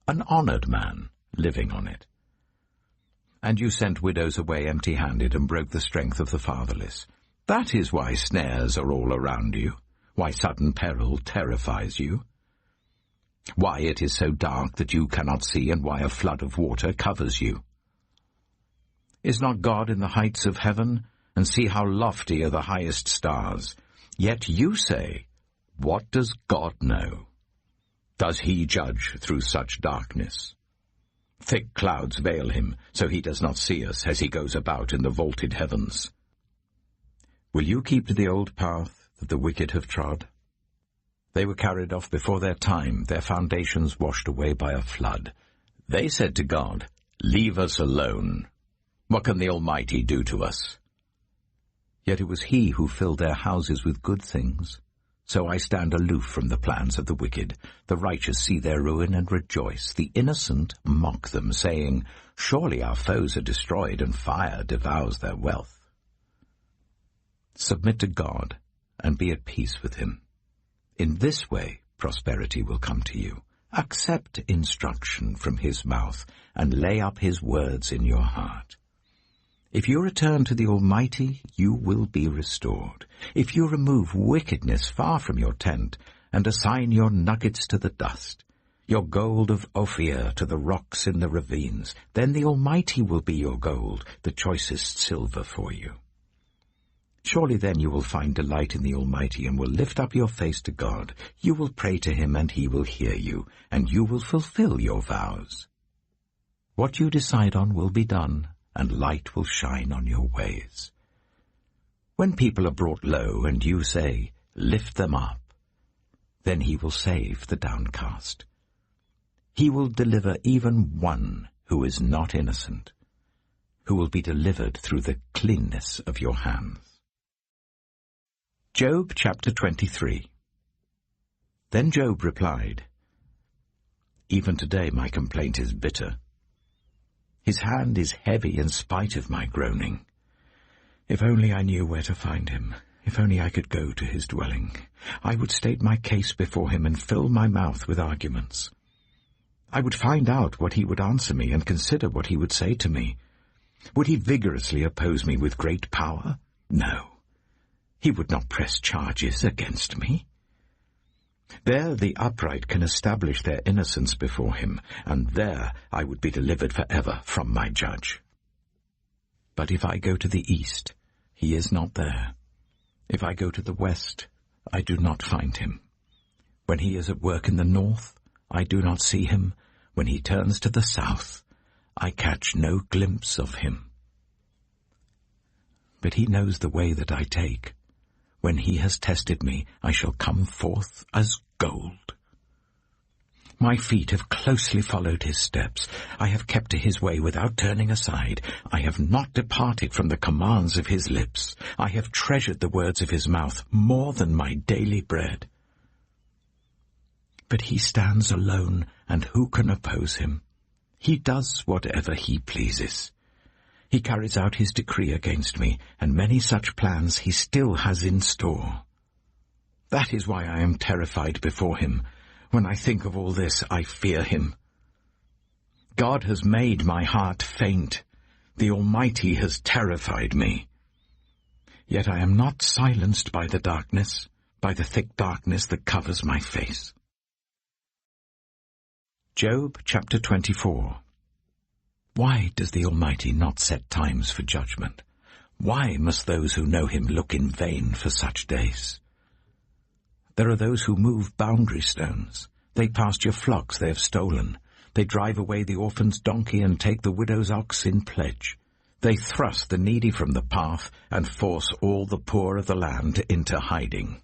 Speaker 1: an honored man living on it. And you sent widows away empty-handed and broke the strength of the fatherless. That is why snares are all around you, why sudden peril terrifies you, why it is so dark that you cannot see, and why a flood of water covers you. Is not God in the heights of heaven? And see how lofty are the highest stars. Yet you say, what does God know? Does he judge through such darkness? Thick clouds veil him, so he does not see us as he goes about in the vaulted heavens. Will you keep to the old path that the wicked have trod? They were carried off before their time, their foundations washed away by a flood. They said to God, "Leave us alone. What can the Almighty do to us?" Yet it was he who filled their houses with good things. So I stand aloof from the plans of the wicked. The righteous see their ruin and rejoice. The innocent mock them, saying, "Surely our foes are destroyed, and fire devours their wealth." Submit to God, and be at peace with him. In this way prosperity will come to you. Accept instruction from his mouth, and lay up his words in your heart. If you return to the Almighty, you will be restored. If you remove wickedness far from your tent, and assign your nuggets to the dust, your gold of Ophir to the rocks in the ravines, then the Almighty will be your gold, the choicest silver for you. Surely then you will find delight in the Almighty, and will lift up your face to God. You will pray to him, and he will hear you, and you will fulfill your vows. What you decide on will be done, and light will shine on your ways. When people are brought low, and you say, "Lift them up," then he will save the downcast. He will deliver even one who is not innocent, who will be delivered through the cleanness of your hands. Job chapter 23. Then Job replied, "Even today my complaint is bitter. His hand is heavy in spite of my groaning. If only I knew where to find him. If only I could go to his dwelling. I would state my case before him and fill my mouth with arguments. I would find out what he would answer me and consider what he would say to me. Would he vigorously oppose me with great power? No. He would not press charges against me. There the upright can establish their innocence before him, and there I would be delivered forever from my judge. But if I go to the east, he is not there. If I go to the west, I do not find him. When he is at work in the north, I do not see him. When he turns to the south, I catch no glimpse of him. But he knows the way that I take. When he has tested me, I shall come forth as gold. My feet have closely followed his steps. I have kept to his way without turning aside. I have not departed from the commands of his lips. I have treasured the words of his mouth more than my daily bread. But he stands alone, and who can oppose him? He does whatever he pleases. He carries out his decree against me, and many such plans he still has in store. That is why I am terrified before him. When I think of all this, I fear him. God has made my heart faint. The Almighty has terrified me. Yet I am not silenced by the darkness, by the thick darkness that covers my face. Job chapter 24. Why does the Almighty not set times for judgment? Why must those who know him look in vain for such days? There are those who move boundary stones. They pasture flocks they have stolen. They drive away the orphan's donkey and take the widow's ox in pledge. They thrust the needy from the path and force all the poor of the land into hiding.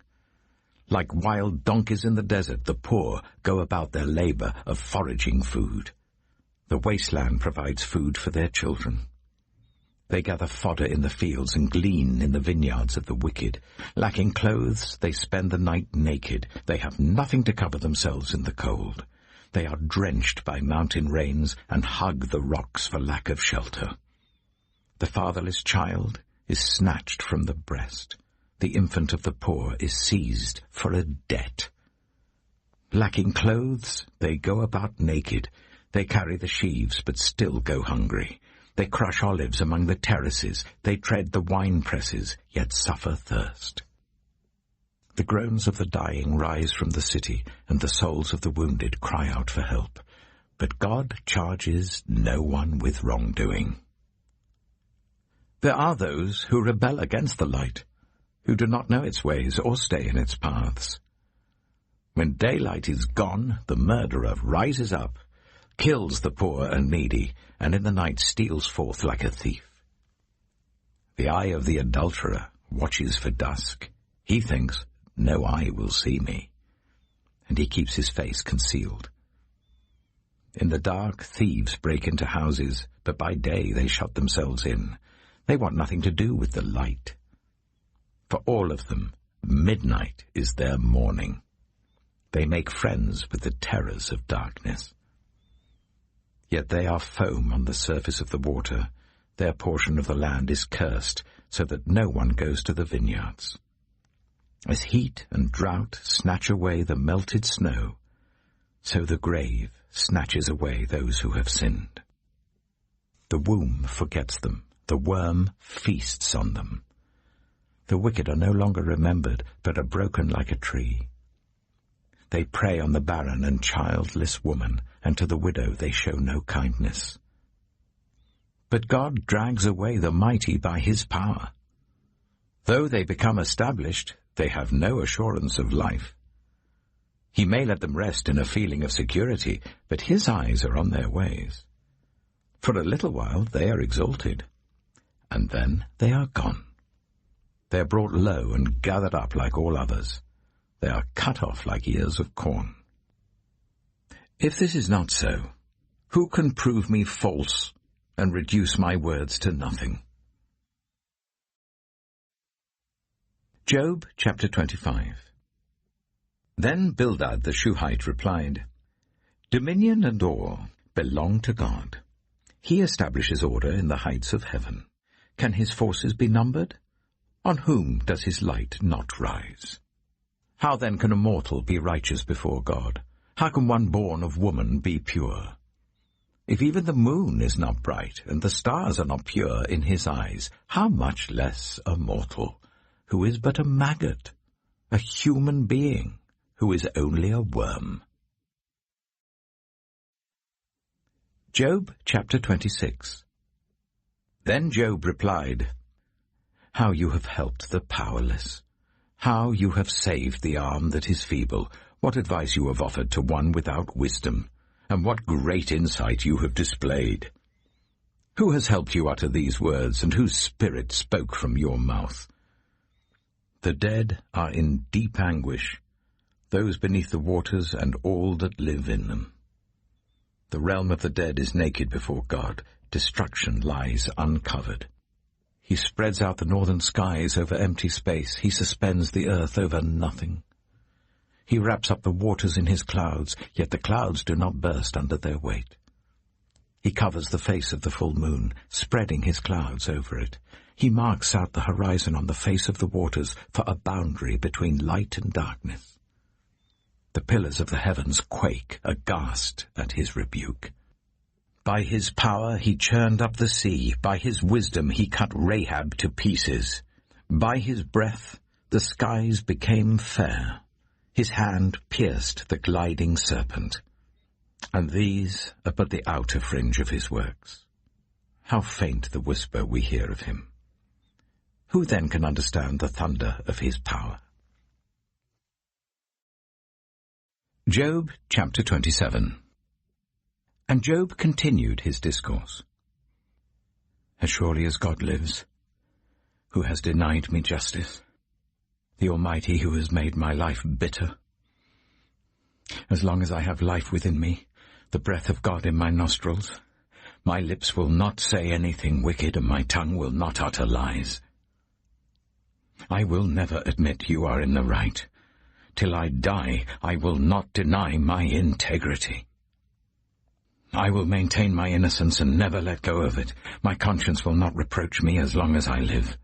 Speaker 1: Like wild donkeys in the desert, the poor go about their labor of foraging food. The wasteland provides food for their children. They gather fodder in the fields and glean in the vineyards of the wicked. Lacking clothes, they spend the night naked. They have nothing to cover themselves in the cold. They are drenched by mountain rains and hug the rocks for lack of shelter. The fatherless child is snatched from the breast. The infant of the poor is seized for a debt. Lacking clothes, they go about naked. They carry the sheaves, but still go hungry. They crush olives among the terraces. They tread the wine presses, yet suffer thirst. The groans of the dying rise from the city, and the souls of the wounded cry out for help. But God charges no one with wrongdoing. There are those who rebel against the light, who do not know its ways or stay in its paths. When daylight is gone, the murderer rises up, kills the poor and needy, and in the night steals forth like a thief. The eye of the adulterer watches for dusk. He thinks, no eye will see me, and he keeps his face concealed. In the dark, thieves break into houses, but by day they shut themselves in. They want nothing to do with the light. For all of them, midnight is their morning. They make friends with the terrors of darkness. Yet they are foam on the surface of the water. Their portion of the land is cursed, so that no one goes to the vineyards. As heat and drought snatch away the melted snow, so the grave snatches away those who have sinned. The womb forgets them, The worm feasts on them. The wicked are no longer remembered, but are broken like a tree. They prey on the barren and childless woman, and to the widow they show no kindness. But God drags away the mighty by his power. Though they become established, they have no assurance of life. He may let them rest in a feeling of security, but his eyes are on their ways. For a little while they are exalted, and then they are gone. They are brought low and gathered up like all others. They are cut off like ears of corn. If this is not so, who can prove me false and reduce my words to nothing? Job chapter 25. Then Bildad the Shuhite replied, Dominion and awe belong to God. He establishes order in the heights of heaven. Can his forces be numbered? On whom does his light not rise? How then can a mortal be righteous before God? How can one born of woman be pure? If even the moon is not bright, and the stars are not pure in his eyes, how much less a mortal, who is but a maggot, a human being, who is only a worm. Job chapter 26. Then Job replied, How you have helped the powerless! How you have saved the arm that is feeble! What advice you have offered to one without wisdom! And what great insight you have displayed! Who has helped you utter these words, and whose spirit spoke from your mouth? The dead are in deep anguish, those beneath the waters and all that live in them. The realm of the dead is naked before God. Destruction lies uncovered. He spreads out the northern skies over empty space. He suspends the earth over nothing. He wraps up the waters in his clouds, yet the clouds do not burst under their weight. He covers the face of the full moon, spreading his clouds over it. He marks out the horizon on the face of the waters for a boundary between light and darkness. The pillars of the heavens quake, aghast at his rebuke. By his power he churned up the sea. By his wisdom he cut Rahab to pieces. By his breath the skies became fair. His hand pierced the gliding serpent. And these are but the outer fringe of his works. How faint the whisper we hear of him! Who then can understand the thunder of his power? Job chapter 27. And Job continued his discourse. As surely as God lives, who has denied me justice, the Almighty who has made my life bitter. As long as I have life within me, the breath of God in my nostrils, my lips will not say anything wicked, and my tongue will not utter lies. I will never admit you are in the right. Till I die, I will not deny my integrity. I will maintain my innocence and never let go of it. My conscience will not reproach me as long as I live.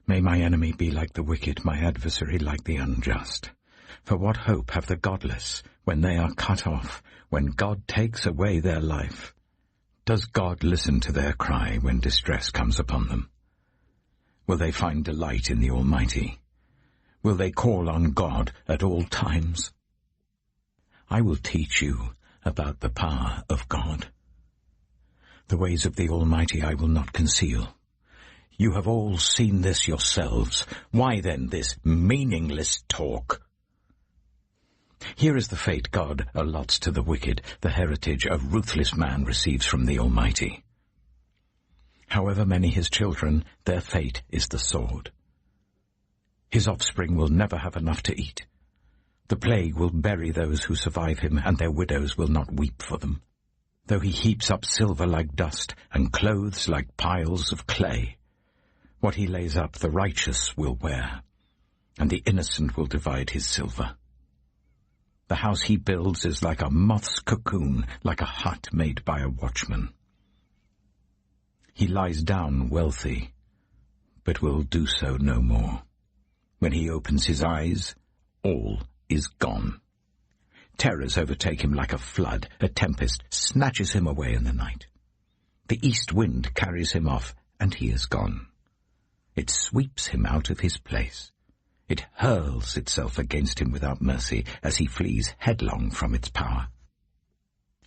Speaker 1: May my enemy be like the wicked, my adversary like the unjust. For what hope have the godless when they are cut off, when God takes away their life? Does God listen to their cry when distress comes upon them? Will they find delight in the Almighty? Will they call on God at all times? I will teach you about the power of God. The ways of the Almighty I will not conceal. You have all seen this yourselves. Why then this meaningless talk? Here is the fate God allots to the wicked, the heritage a ruthless man receives from the Almighty. However many his children, their fate is the sword. His offspring will never have enough to eat. The plague will bury those who survive him, and their widows will not weep for them. Though he heaps up silver like dust, and clothes like piles of clay, what he lays up the righteous will wear, and the innocent will divide his silver. The house he builds is like a moth's cocoon, like a hut made by a watchman. He lies down wealthy, but will do so no more. When he opens his eyes, all is gone. Terrors overtake him like a flood. A tempest snatches him away in the night. The east wind carries him off, and he is gone. It sweeps him out of his place. It hurls itself against him without mercy as he flees headlong from its power.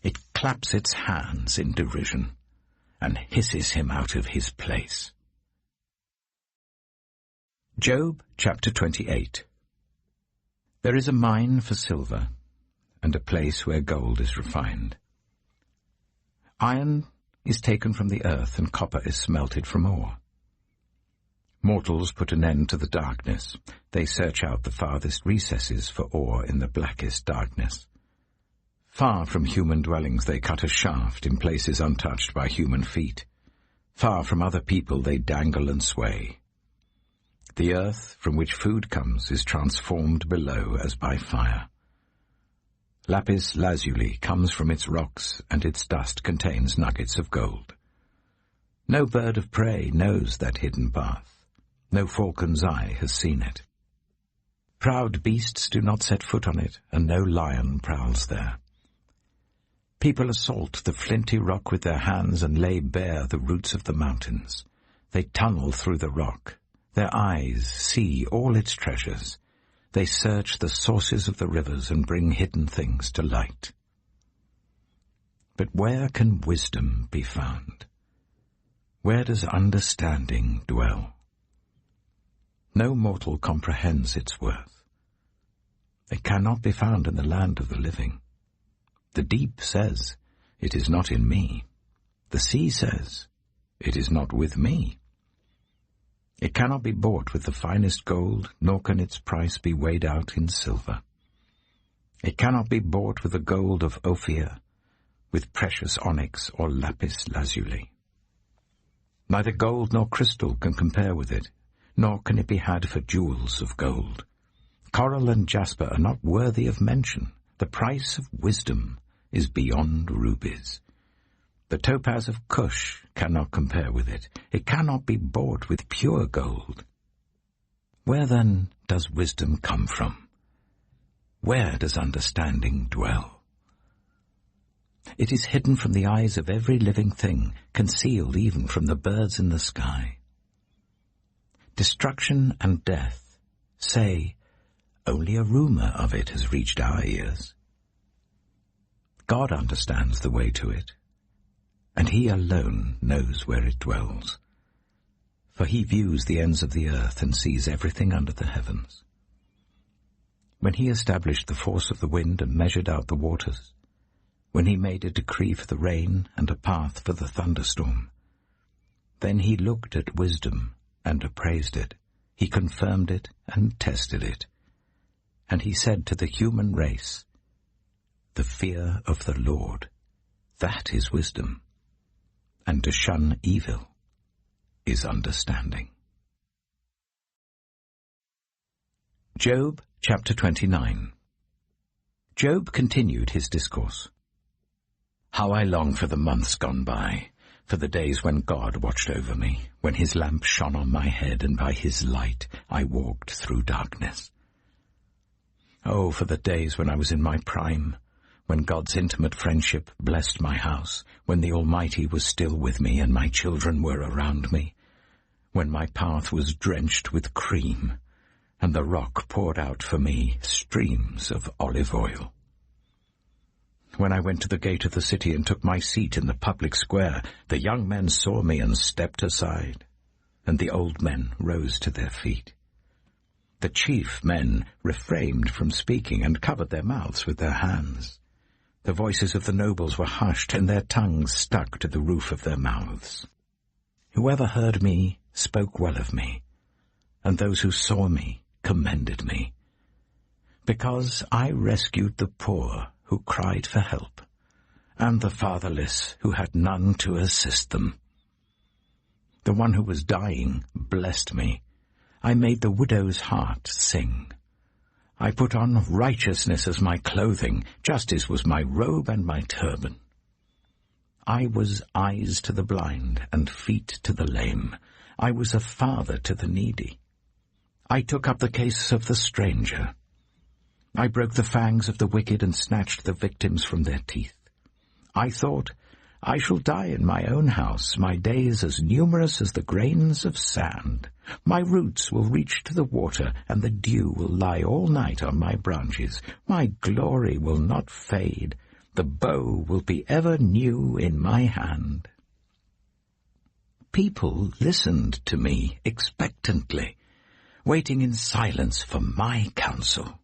Speaker 1: It claps its hands in derision and hisses him out of his place. Job chapter 28. There is a mine for silver, and a place where gold is refined. Iron is taken from the earth, and copper is smelted from ore. Mortals put an end to the darkness. They search out the farthest recesses for ore in the blackest darkness. Far from human dwellings they cut a shaft in places untouched by human feet. Far from other people they dangle and sway. The earth from which food comes is transformed below as by fire. Lapis lazuli comes from its rocks, and its dust contains nuggets of gold. No bird of prey knows that hidden path. No falcon's eye has seen it. Proud beasts do not set foot on it, and no lion prowls there. People assault the flinty rock with their hands and lay bare the roots of the mountains. They tunnel through the rock. Their eyes see all its treasures. They search the sources of the rivers and bring hidden things to light. But where can wisdom be found? Where does understanding dwell? No mortal comprehends its worth. It cannot be found in the land of the living. The deep says, "It is not in me." The sea says, "It is not with me." It cannot be bought with the finest gold, nor can its price be weighed out in silver. It cannot be bought with the gold of Ophir, with precious onyx or lapis lazuli. Neither gold nor crystal can compare with it, nor can it be had for jewels of gold. Coral and jasper are not worthy of mention. The price of wisdom is beyond rubies. The topaz of Cush cannot compare with it. It cannot be bought with pure gold. Where then does wisdom come from? Where does understanding dwell? It is hidden from the eyes of every living thing, concealed even from the birds in the sky. Destruction and death say, only a rumor of it has reached our ears. God understands the way to it, and he alone knows where it dwells. For he views the ends of the earth and sees everything under the heavens. When he established the force of the wind and measured out the waters, when he made a decree for the rain and a path for the thunderstorm, then he looked at wisdom and appraised it. He confirmed it and tested it. And he said to the human race, "The fear of the Lord, that is wisdom, and to shun evil is understanding." Job chapter 29. Job continued his discourse. How I long for the months gone by, for the days when God watched over me, when his lamp shone on my head, and by his light I walked through darkness. Oh, for the days when I was in my prime, when God's intimate friendship blessed my house, when the Almighty was still with me and my children were around me, when my path was drenched with cream, and the rock poured out for me streams of olive oil. When I went to the gate of the city and took my seat in the public square, the young men saw me and stepped aside, and the old men rose to their feet. The chief men refrained from speaking and covered their mouths with their hands. The voices of the nobles were hushed, and their tongues stuck to the roof of their mouths. Whoever heard me spoke well of me, and those who saw me commended me, because I rescued the poor who cried for help, and the fatherless who had none to assist them. The one who was dying blessed me. I made the widow's heart sing. I put on righteousness as my clothing, justice was my robe and my turban. I was eyes to the blind and feet to the lame. I was a father to the needy. I took up the case of the stranger. I broke the fangs of the wicked and snatched the victims from their teeth. I thought, I shall die in my own house, my days as numerous as the grains of sand. My roots will reach to the water, and the dew will lie all night on my branches. My glory will not fade. The bow will be ever new in my hand. People listened to me expectantly, waiting in silence for my counsel.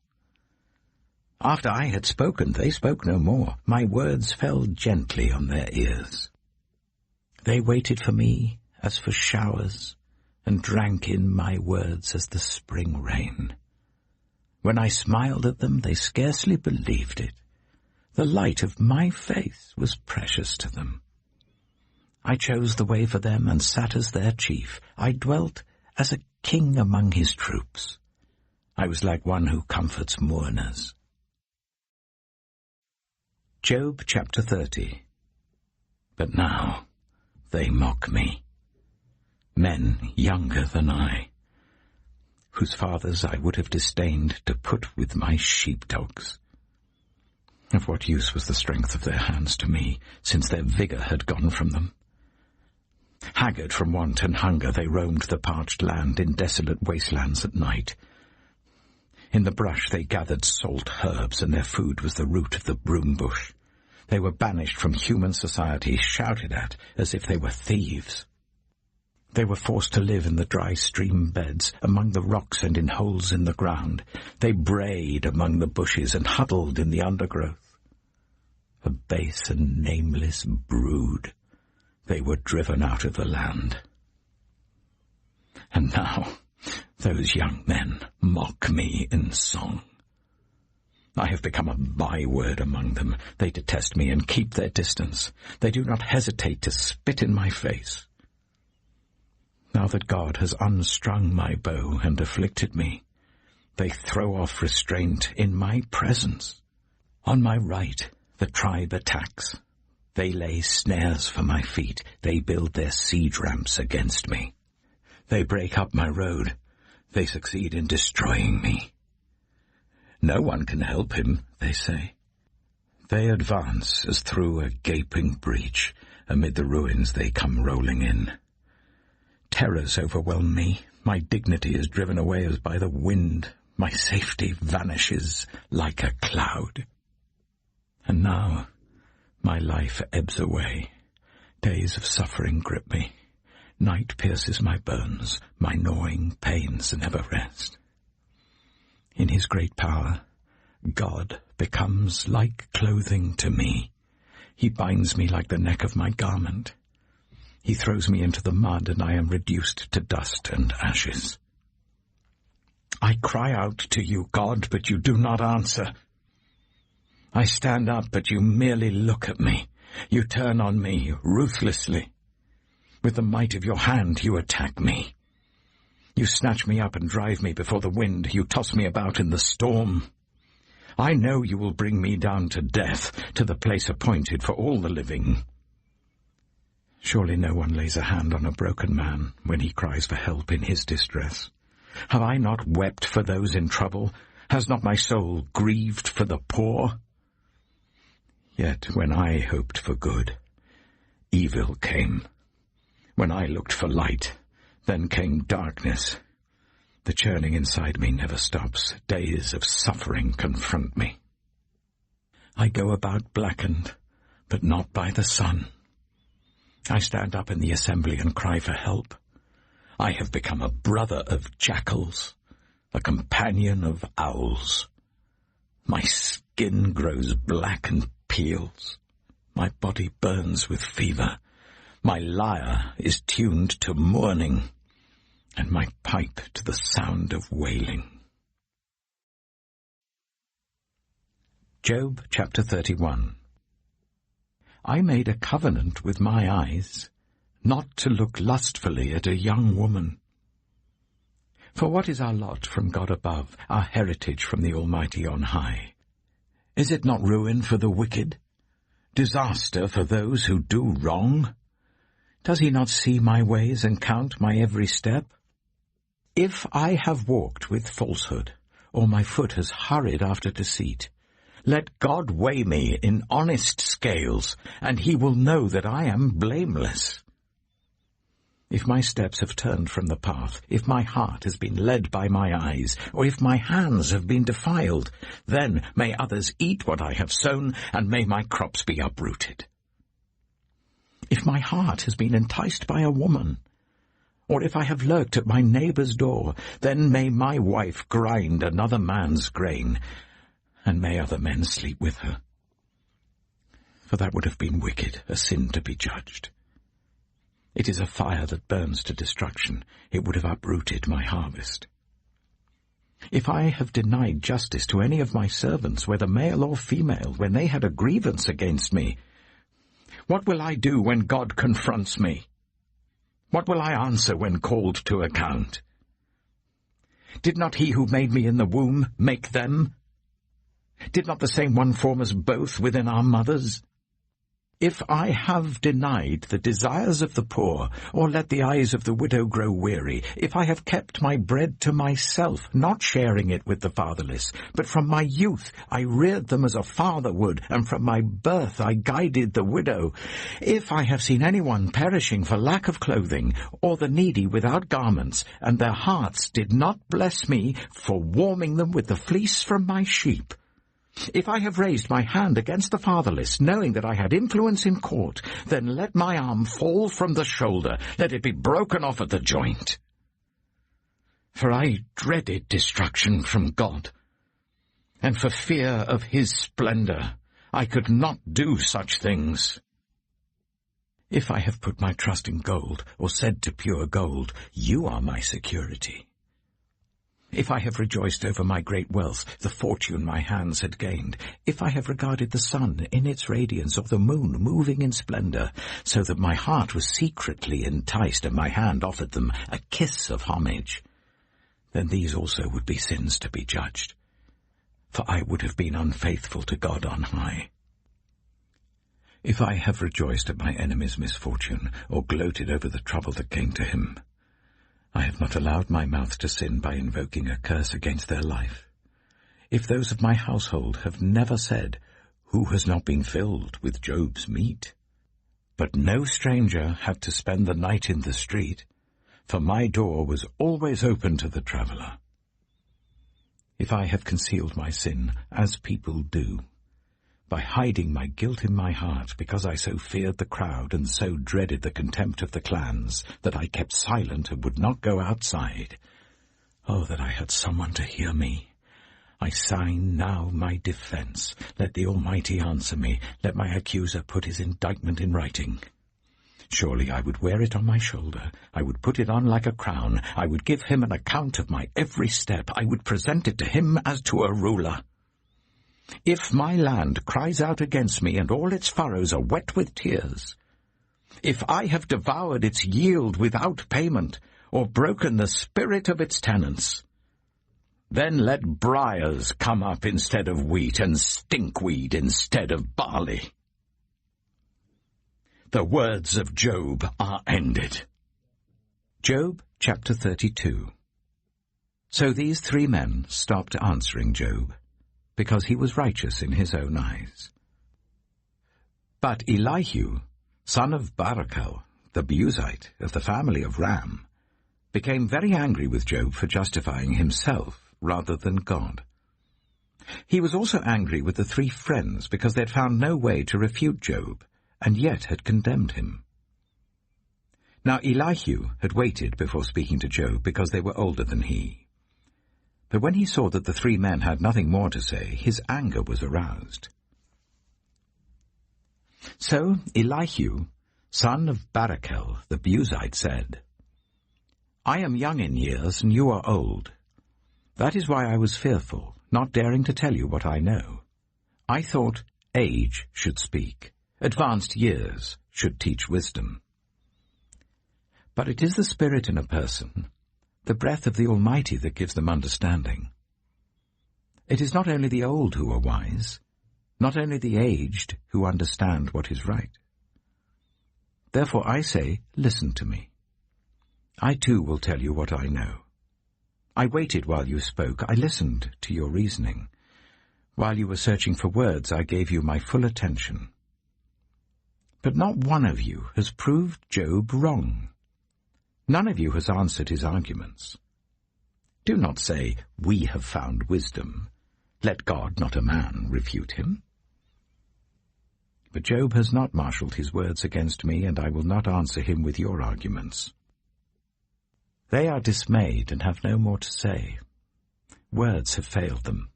Speaker 1: After I had spoken, they spoke no more. My words fell gently on their ears. They waited for me as for showers, and drank in my words as the spring rain. When I smiled at them, they scarcely believed it. The light of my face was precious to them. I chose the way for them and sat as their chief. I dwelt as a king among his troops. I was like one who comforts mourners. Job chapter 30. But now they mock me, men younger than I, whose fathers I would have disdained to put with my sheepdogs. Of what use was the strength of their hands to me, since their vigour had gone from them? Haggard from want and hunger, they roamed the parched land in desolate wastelands at night. In the brush they gathered salt herbs, and their food was the root of the broom bush. They were banished from human society, shouted at as if they were thieves. They were forced to live in the dry stream beds, among the rocks and in holes in the ground. They brayed among the bushes and huddled in the undergrowth. A base and nameless brood, they were driven out of the land. And now those young men mock me in song. I have become a byword among them. They detest me and keep their distance. They do not hesitate to spit in my face. Now that God has unstrung my bow and afflicted me, they throw off restraint in my presence. On my right, the tribe attacks. They lay snares for my feet. They build their siege ramps against me. They break up my road. They succeed in destroying me. No one can help him, they say. They advance as through a gaping breach. Amid the ruins they come rolling in. Terrors overwhelm me. My dignity is driven away as by the wind. My safety vanishes like a cloud. And now my life ebbs away. Days of suffering grip me. Night pierces my bones. My gnawing pains never rest. In his great power, God becomes like clothing to me. He binds me like the neck of my garment. He throws me into the mud, and I am reduced to dust and ashes. I cry out to you, God, but you do not answer. I stand up, but you merely look at me. You turn on me ruthlessly. With the might of your hand you attack me. You snatch me up and drive me before the wind. You toss me about in the storm. I know you will bring me down to death, to the place appointed for all the living. Surely no one lays a hand on a broken man when he cries for help in his distress. Have I not wept for those in trouble? Has not my soul grieved for the poor? Yet when I hoped for good, evil came. When I looked for light, then came darkness. The churning inside me never stops. Days of suffering confront me. I go about blackened, but not by the sun. I stand up in the assembly and cry for help. I have become a brother of jackals, a companion of owls. My skin grows black and peels. My body burns with fever. My lyre is tuned to mourning, and my pipe to the sound of wailing. Job chapter 31. I made a covenant with my eyes, not to look lustfully at a young woman. For what is our lot from God above, our heritage from the Almighty on high? Is it not ruin for the wicked, disaster for those who do wrong? Does he not see my ways and count my every step? If I have walked with falsehood, or my foot has hurried after deceit, Let God weigh me in honest scales, and he will know that I am blameless. If my steps have turned from the path, if my heart has been led by my eyes, or if my hands have been defiled, then may others eat what I have sown, and may my crops be uprooted. If my heart has been enticed by a woman, or if I have lurked at my neighbour's door, then may my wife grind another man's grain, and may other men sleep with her. For that would have been wicked, a sin to be judged. It is a fire that burns to destruction. It would have uprooted my harvest. If I have denied justice to any of my servants, whether male or female, when they had a grievance against me, what will I do when God confronts me? What will I answer when called to account? Did not he who made me in the womb make them? Did not the same one form us both within our mothers? If I have denied the desires of the poor, or let the eyes of the widow grow weary, if I have kept my bread to myself, not sharing it with the fatherless, but from my youth I reared them as a father would, and from my birth I guided the widow, if I have seen anyone perishing for lack of clothing, or the needy without garments, and their hearts did not bless me for warming them with the fleece from my sheep, if I have raised my hand against the fatherless, knowing that I had influence in court, then let my arm fall from the shoulder, let it be broken off at the joint. For I dreaded destruction from God, and for fear of his splendor I could not do such things. If I have put my trust in gold, or said to pure gold, you are my security, if I have rejoiced over my great wealth, the fortune my hands had gained, if I have regarded the sun in its radiance, or the moon moving in splendor, so that my heart was secretly enticed, and my hand offered them a kiss of homage, then these also would be sins to be judged, for I would have been unfaithful to God on high. If I have rejoiced at my enemy's misfortune, or gloated over the trouble that came to him, I have not allowed my mouth to sin by invoking a curse against their life. If those of my household have never said, who has not been filled with Job's meat? But no stranger had to spend the night in the street, for my door was always open to the traveller. If I have concealed my sin, as people do, by hiding my guilt in my heart, because I so feared the crowd and so dreaded the contempt of the clans, that I kept silent and would not go outside. Oh, that I had someone to hear me! I sign now my defense. Let the Almighty answer me. Let my accuser put his indictment in writing. Surely I would wear it on my shoulder. I would put it on like a crown. I would give him an account of my every step. I would present it to him as to a ruler. If my land cries out against me, and all its furrows are wet with tears, if I have devoured its yield without payment, or broken the spirit of its tenants, then let briars come up instead of wheat, and stinkweed instead of barley. The words of Job are ended. Job chapter 32. So these three men stopped answering Job, because he was righteous in his own eyes. But Elihu, son of Barachel, the Buzite of the family of Ram, became very angry with Job for justifying himself rather than God. He was also angry with the three friends because they had found no way to refute Job, and yet had condemned him. Now Elihu had waited before speaking to Job because they were older than he. But when he saw that the three men had nothing more to say, his anger was aroused. So Elihu, son of Barachel, the Buzite, said, I am young in years, and you are old. That is why I was fearful, not daring to tell you what I know. I thought age should speak, advanced years should teach wisdom. But it is the spirit in a person, the breath of the Almighty, that gives them understanding. It is not only the old who are wise, not only the aged who understand what is right. Therefore I say, listen to me. I too will tell you what I know. I waited while you spoke. I listened to your reasoning. While you were searching for words, I gave you my full attention. But not one of you has proved Job wrong. None of you has answered his arguments. Do not say, 'We have found wisdom.' Let God, not a man, refute him. But Job has not marshalled his words against me, and I will not answer him with your arguments. They are dismayed and have no more to say. Words have failed them.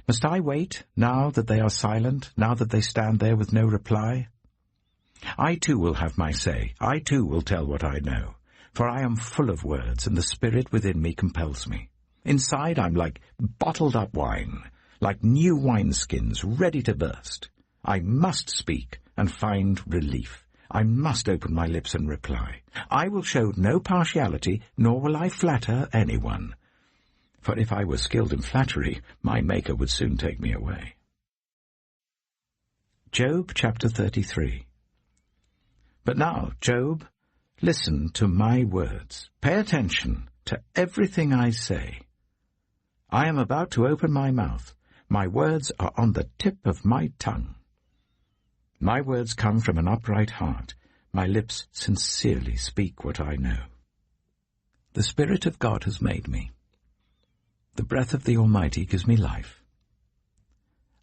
Speaker 1: Must I wait, now that they are silent, now that they stand there with no reply? I too will have my say. I too will tell what I know. For I am full of words, and the spirit within me compels me. Inside I'm like bottled-up wine, like new wineskins ready to burst. I must speak and find relief. I must open my lips and reply. I will show no partiality, nor will I flatter anyone. For if I were skilled in flattery, my Maker would soon take me away. Job chapter 33. But now, Job, listen to my words. Pay attention to everything I say. I am about to open my mouth. My words are on the tip of my tongue. My words come from an upright heart. My lips sincerely speak what I know. The Spirit of God has made me. The breath of the Almighty gives me life.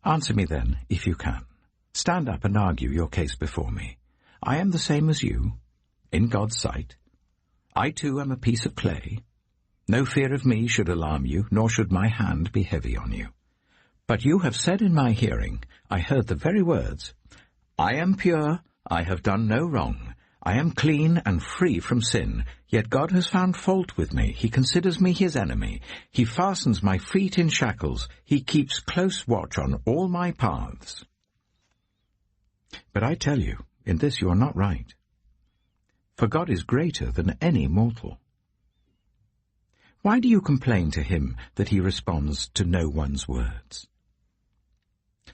Speaker 1: Answer me then, if you can. Stand up and argue your case before me. I am the same as you, in God's sight. I too am a piece of clay. No fear of me should alarm you, nor should my hand be heavy on you. But you have said in my hearing, I heard the very words, I am pure, I have done no wrong. I am clean and free from sin. Yet God has found fault with me. He considers me his enemy. He fastens my feet in shackles. He keeps close watch on all my paths. But I tell you, in this you are not right. For God is greater than any mortal. Why do you complain to him that he responds to no one's words?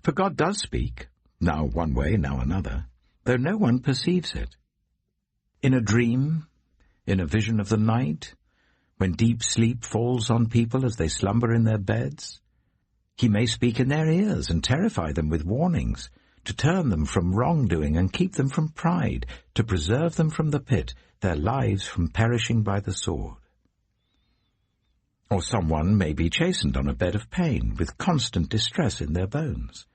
Speaker 1: For God does speak, now one way, now another, though no one perceives it. In a dream, in a vision of the night, when deep sleep falls on people as they slumber in their beds, he may speak in their ears and terrify them with warnings, to turn them from wrongdoing and keep them from pride, to preserve them from the pit, their lives from perishing by the sword. Or someone may be chastened on a bed of pain, with constant distress in their bones,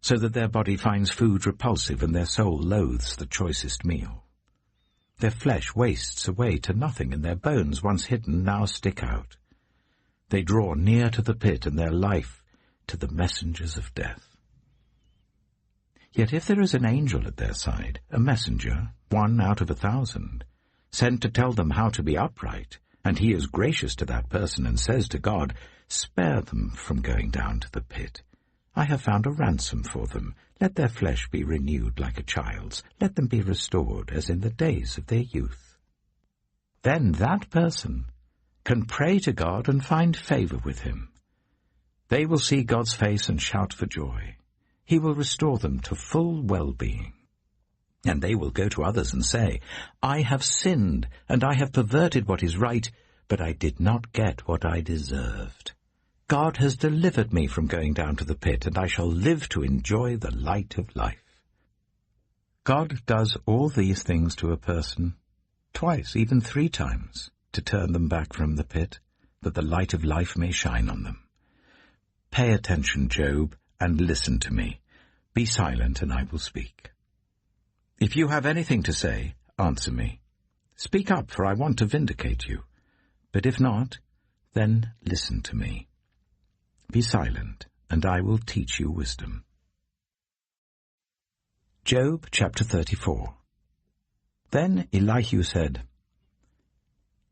Speaker 1: so that their body finds food repulsive and their soul loathes the choicest meal. Their flesh wastes away to nothing, and their bones, once hidden, now stick out. They draw near to the pit, and their life to the messengers of death. Yet if there is an angel at their side, a messenger, 1 out of 1,000, sent to tell them how to be upright, and he is gracious to that person and says to God, spare them from going down to the pit. I have found a ransom for them. Let their flesh be renewed like a child's. Let them be restored as in the days of their youth. Then that person can pray to God and find favor with him. They will see God's face and shout for joy. He will restore them to full well-being. And they will go to others and say, I have sinned, and I have perverted what is right, but I did not get what I deserved. God has delivered me from going down to the pit, and I shall live to enjoy the light of life. God does all these things to a person, twice, even 3 times, to turn them back from the pit, that the light of life may shine on them. Pay attention, Job, and listen to me. Be silent, and I will speak. If you have anything to say, answer me. Speak up, for I want to vindicate you. But if not, then listen to me. Be silent, and I will teach you wisdom. Job chapter 34. Then Elihu said,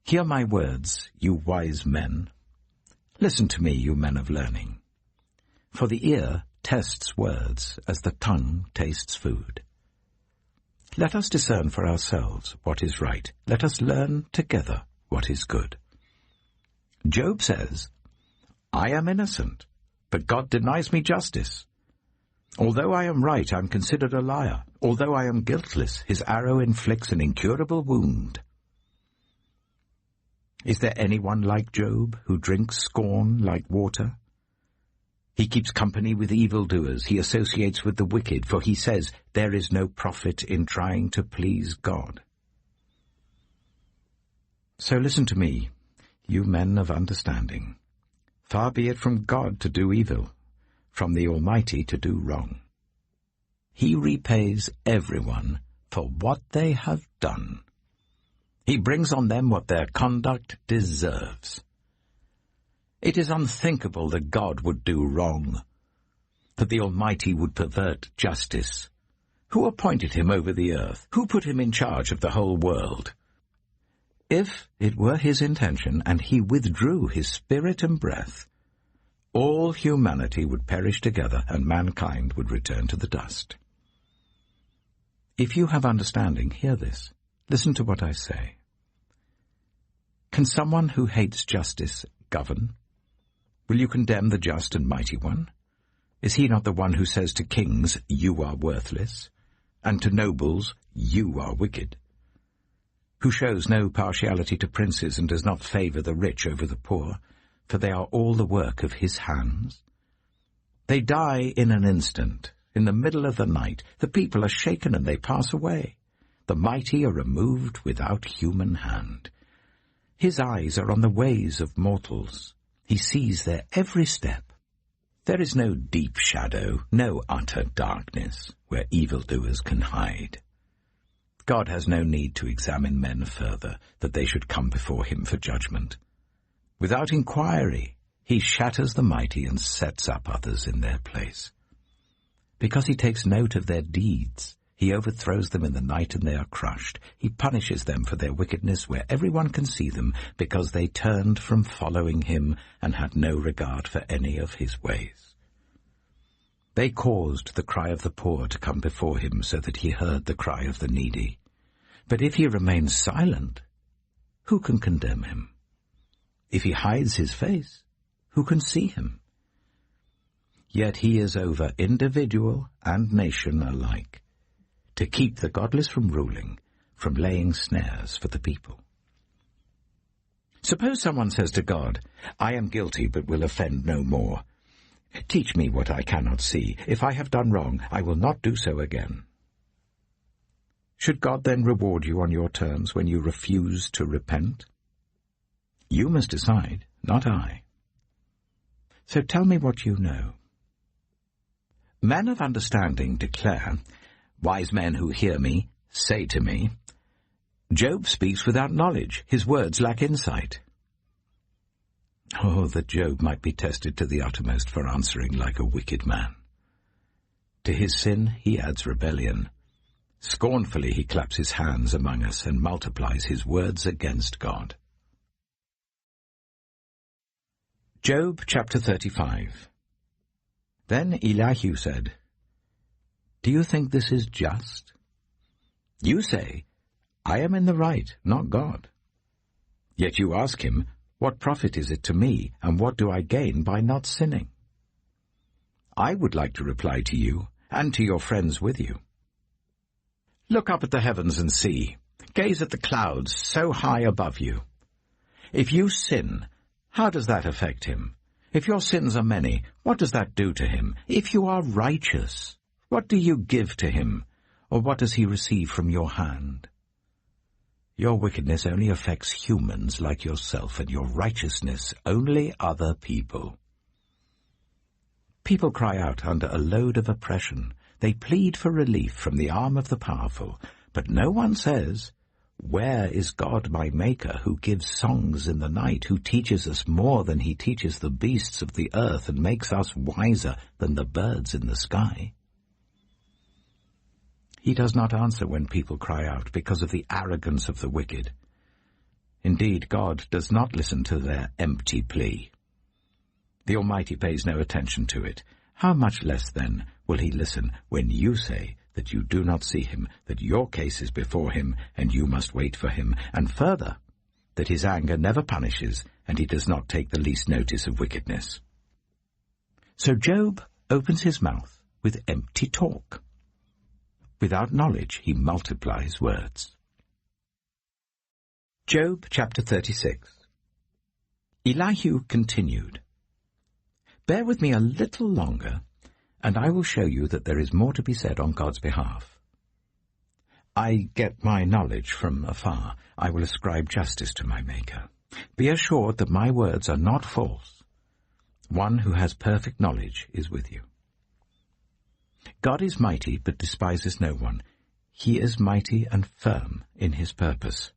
Speaker 1: Hear my words, you wise men. Listen to me, you men of learning. For the ear tests words as the tongue tastes food. Let us discern for ourselves what is right. Let us learn together what is good. Job says, I am innocent, but God denies me justice. Although I am right, I am considered a liar. Although I am guiltless, his arrow inflicts an incurable wound. Is there anyone like Job who drinks scorn like water? He keeps company with evildoers. He associates with the wicked, for he says, there is no profit in trying to please God. So listen to me, you men of understanding. Far be it from God to do evil, from the Almighty to do wrong. He repays everyone for what they have done. He brings on them what their conduct deserves. It is unthinkable that God would do wrong, that the Almighty would pervert justice. Who appointed him over the earth? Who put him in charge of the whole world? If it were his intention, and he withdrew his spirit and breath, all humanity would perish together, and mankind would return to the dust. If you have understanding, hear this. Listen to what I say. Can someone who hates justice govern? Will you condemn the just and mighty one? Is he not the one who says to kings, you are worthless, and to nobles, you are wicked? Who shows no partiality to princes and does not favor the rich over the poor, for they are all the work of his hands? They die in an instant, in the middle of the night. The people are shaken and they pass away. The mighty are removed without human hand. His eyes are on the ways of mortals. He sees their every step. There is no deep shadow, no utter darkness, where evildoers can hide. God has no need to examine men further, that they should come before him for judgment. Without inquiry, he shatters the mighty and sets up others in their place. Because he takes note of their deeds, he overthrows them in the night and they are crushed. He punishes them for their wickedness where everyone can see them, because they turned from following him and had no regard for any of his ways. They caused the cry of the poor to come before him, so that he heard the cry of the needy. But if he remains silent, who can condemn him? If he hides his face, who can see him? Yet he is over individual and nation alike, to keep the godless from ruling, from laying snares for the people. Suppose someone says to God, I am guilty but will offend no more. Teach me what I cannot see. If I have done wrong, I will not do so again. Should God then reward you on your terms when you refuse to repent? You must decide, not I. So tell me what you know. Men of understanding declare, wise men who hear me say to me, Job speaks without knowledge, his words lack insight. Oh, that Job might be tested to the uttermost for answering like a wicked man. To his sin he adds rebellion. Scornfully he claps his hands among us and multiplies his words against God. Job chapter 35. Then Elihu said, Do you think this is just? You say, I am in the right, not God. Yet you ask him, what profit is it to me, and what do I gain by not sinning? I would like to reply to you, and to your friends with you. Look up at the heavens and see. Gaze at the clouds so high above you. If you sin, how does that affect him? If your sins are many, what does that do to him? If you are righteous, what do you give to him, or what does he receive from your hand? Your wickedness only affects humans like yourself, and your righteousness only other people. People cry out under a load of oppression. They plead for relief from the arm of the powerful, but no one says, Where is God my Maker, who gives songs in the night, who teaches us more than he teaches the beasts of the earth, and makes us wiser than the birds in the sky? He does not answer when people cry out because of the arrogance of the wicked. Indeed, God does not listen to their empty plea. The Almighty pays no attention to it. How much less, then, will he listen when you say that you do not see him, that your case is before him, and you must wait for him, and further, that his anger never punishes, and he does not take the least notice of wickedness. So Job opens his mouth with empty talk. Without knowledge he multiplies words. Job chapter 36. Elihu continued, Bear with me a little longer, and I will show you that there is more to be said on God's behalf. I get my knowledge from afar. I will ascribe justice to my Maker. Be assured that my words are not false. One who has perfect knowledge is with you. God is mighty, but despises no one. He is mighty and firm in his purpose.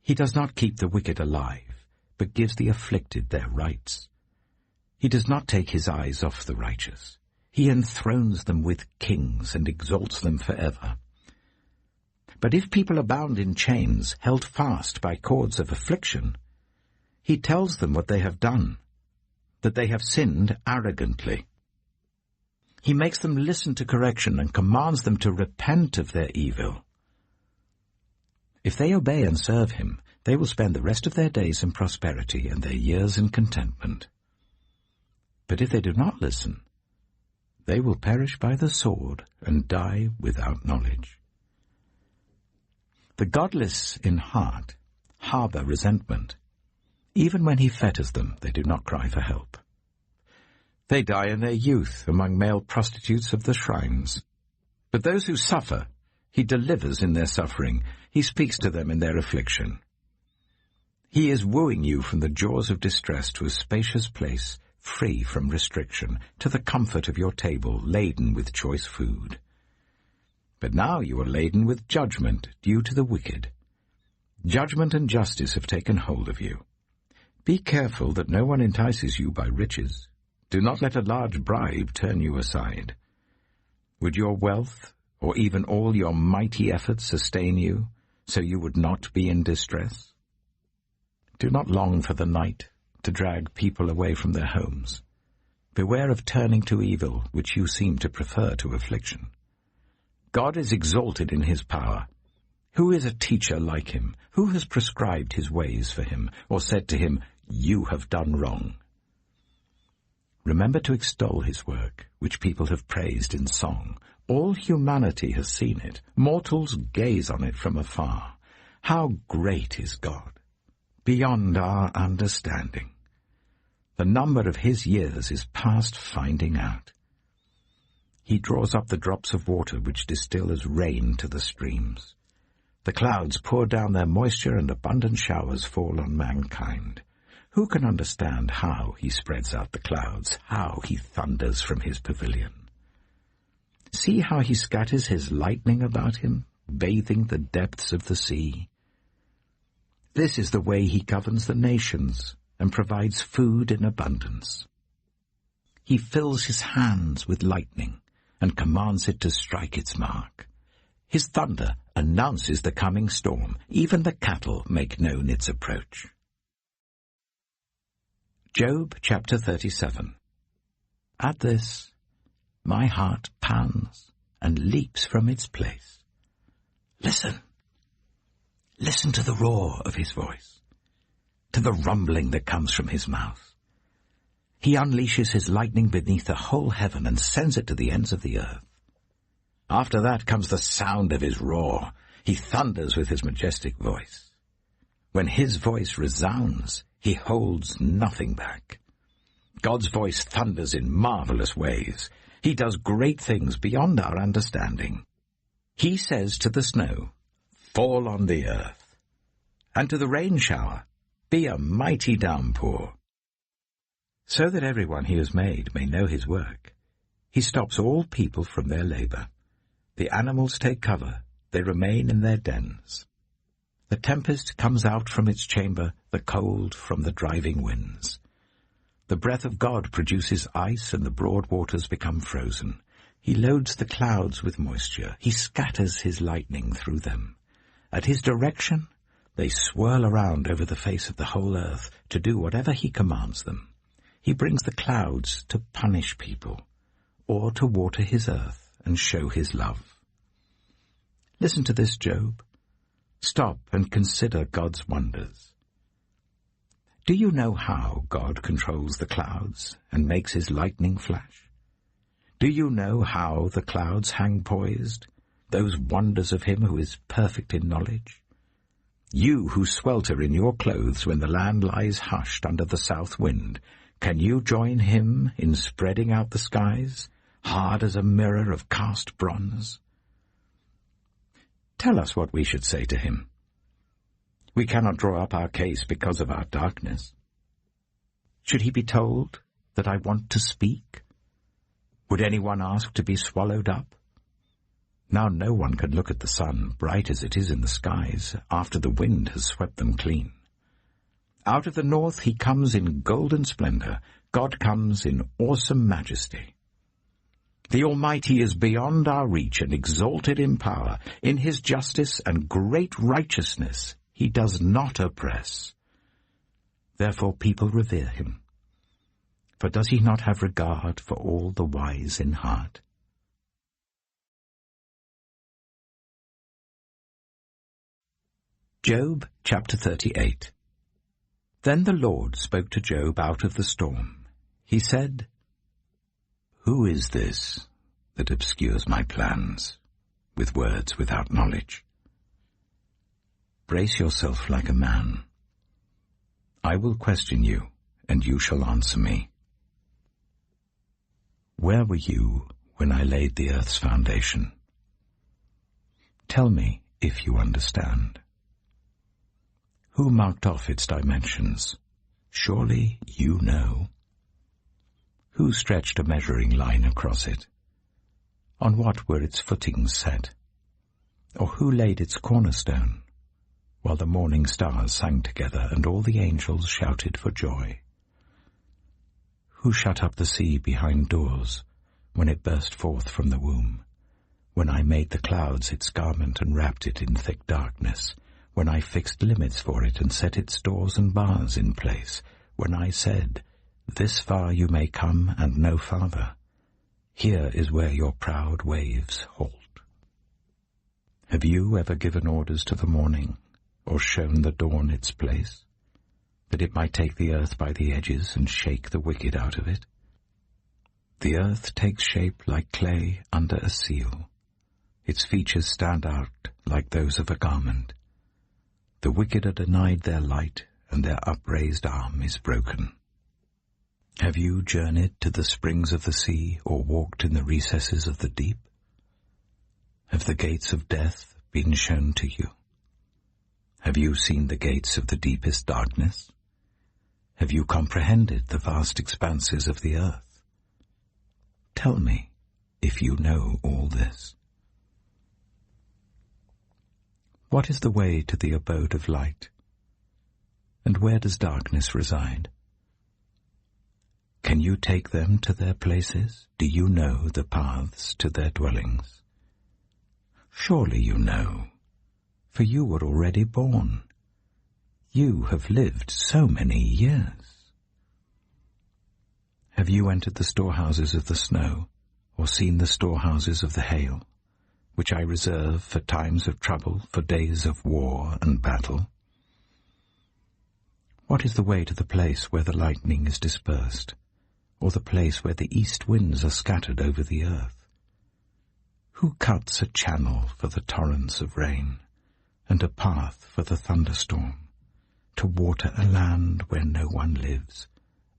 Speaker 1: He does not keep the wicked alive, but gives the afflicted their rights. He does not take his eyes off the righteous. He enthrones them with kings and exalts them forever. But if people are bound in chains, held fast by cords of affliction, he tells them what they have done, that they have sinned arrogantly. He makes them listen to correction and commands them to repent of their evil. If they obey and serve him, they will spend the rest of their days in prosperity and their years in contentment. But if they do not listen, they will perish by the sword and die without knowledge. The godless in heart harbor resentment. Even when he fetters them, they do not cry for help. They die in their youth among male prostitutes of the shrines. But those who suffer, he delivers in their suffering. He speaks to them in their affliction. He is wooing you from the jaws of distress to a spacious place, free from restriction, to the comfort of your table, laden with choice food. But now you are laden with judgment due to the wicked. Judgment and justice have taken hold of you. Be careful that no one entices you by riches. Do not let a large bribe turn you aside. Would your wealth, or even all your mighty efforts, sustain you, so you would not be in distress? Do not long for the night to drag people away from their homes. Beware of turning to evil, which you seem to prefer to affliction. God is exalted in his power. Who is a teacher like him? Who has prescribed his ways for him, or said to him, "You have done wrong"? Remember to extol his work, which people have praised in song. All humanity has seen it. Mortals gaze on it from afar. How great is God! Beyond our understanding. The number of his years is past finding out. He draws up the drops of water which distill as rain to the streams. The clouds pour down their moisture and abundant showers fall on mankind. Who can understand how he spreads out the clouds, how he thunders from his pavilion? See how he scatters his lightning about him, bathing the depths of the sea. This is the way he governs the nations and provides food in abundance. He fills his hands with lightning and commands it to strike its mark. His thunder announces the coming storm. Even the cattle make known its approach. Job chapter 37. At this, my heart pants and leaps from its place. Listen. Listen to the roar of his voice, to the rumbling that comes from his mouth. He unleashes his lightning beneath the whole heaven and sends it to the ends of the earth. After that comes the sound of his roar. He thunders with his majestic voice. When his voice resounds, he holds nothing back. God's voice thunders in marvelous ways. He does great things beyond our understanding. He says to the snow, "Fall on the earth," and to the rain shower, "Be a mighty downpour." So that everyone he has made may know his work. He stops all people from their labor. The animals take cover. They remain in their dens. The tempest comes out from its chamber, the cold from the driving winds. The breath of God produces ice, and the broad waters become frozen. He loads the clouds with moisture. He scatters his lightning through them. At his direction, they swirl around over the face of the whole earth to do whatever he commands them. He brings the clouds to punish people, or to water his earth and show his love. Listen to this, Job. Stop and consider God's wonders. Do you know how God controls the clouds and makes his lightning flash? Do you know how the clouds hang poised, those wonders of him who is perfect in knowledge? You who swelter in your clothes when the land lies hushed under the south wind, Can you join him in spreading out the skies, hard as a mirror of cast bronze? Tell us what we should say to him. We cannot draw up our case because of our darkness. Should he be told that I want to speak? Would anyone ask to be swallowed up? Now no one can look at the sun, bright as it is in the skies, after the wind has swept them clean. Out of the north he comes in golden splendor. God comes in awesome majesty. The Almighty is beyond our reach and exalted in power. In his justice and great righteousness he does not oppress. Therefore people revere him. For does he not have regard for all the wise in heart? Job chapter 38. Then the Lord spoke to Job out of the storm. He said, Who is this that obscures my plans with words without knowledge? Brace yourself like a man. I will question you, and you shall answer me. Where were you when I laid the earth's foundation? Tell me if you understand. Who marked off its dimensions? Surely you know. Who stretched a measuring line across it? On what were its footings set? Or who laid its cornerstone, while the morning stars sang together and all the angels shouted for joy? Who shut up the sea behind doors when it burst forth from the womb? When I made the clouds its garment and wrapped it in thick darkness, when I fixed limits for it and set its doors and bars in place, when I said, This far you may come and no farther. Here is where your proud waves halt. Have you ever given orders to the morning, or shown the dawn its place, that it might take the earth by the edges and shake the wicked out of it? The earth takes shape like clay under a seal. Its features stand out like those of a garment. The wicked are denied their light, and their upraised arm is broken. Have you journeyed to the springs of the sea, or walked in the recesses of the deep? Have the gates of death been shown to you? Have you seen the gates of the deepest darkness? Have you comprehended the vast expanses of the earth? Tell me if you know all this. What is the way to the abode of light? And where does darkness reside? Can you take them to their places? Do you know the paths to their dwellings? Surely you know, for you were already born. You have lived so many years. Have you entered the storehouses of the snow, or seen the storehouses of the hail, which I reserve for times of trouble, for days of war and battle? What is the way to the place where the lightning is dispersed, or the place where the east winds are scattered over the earth? Who cuts a channel for the torrents of rain, and a path for the thunderstorm, to water a land where no one lives,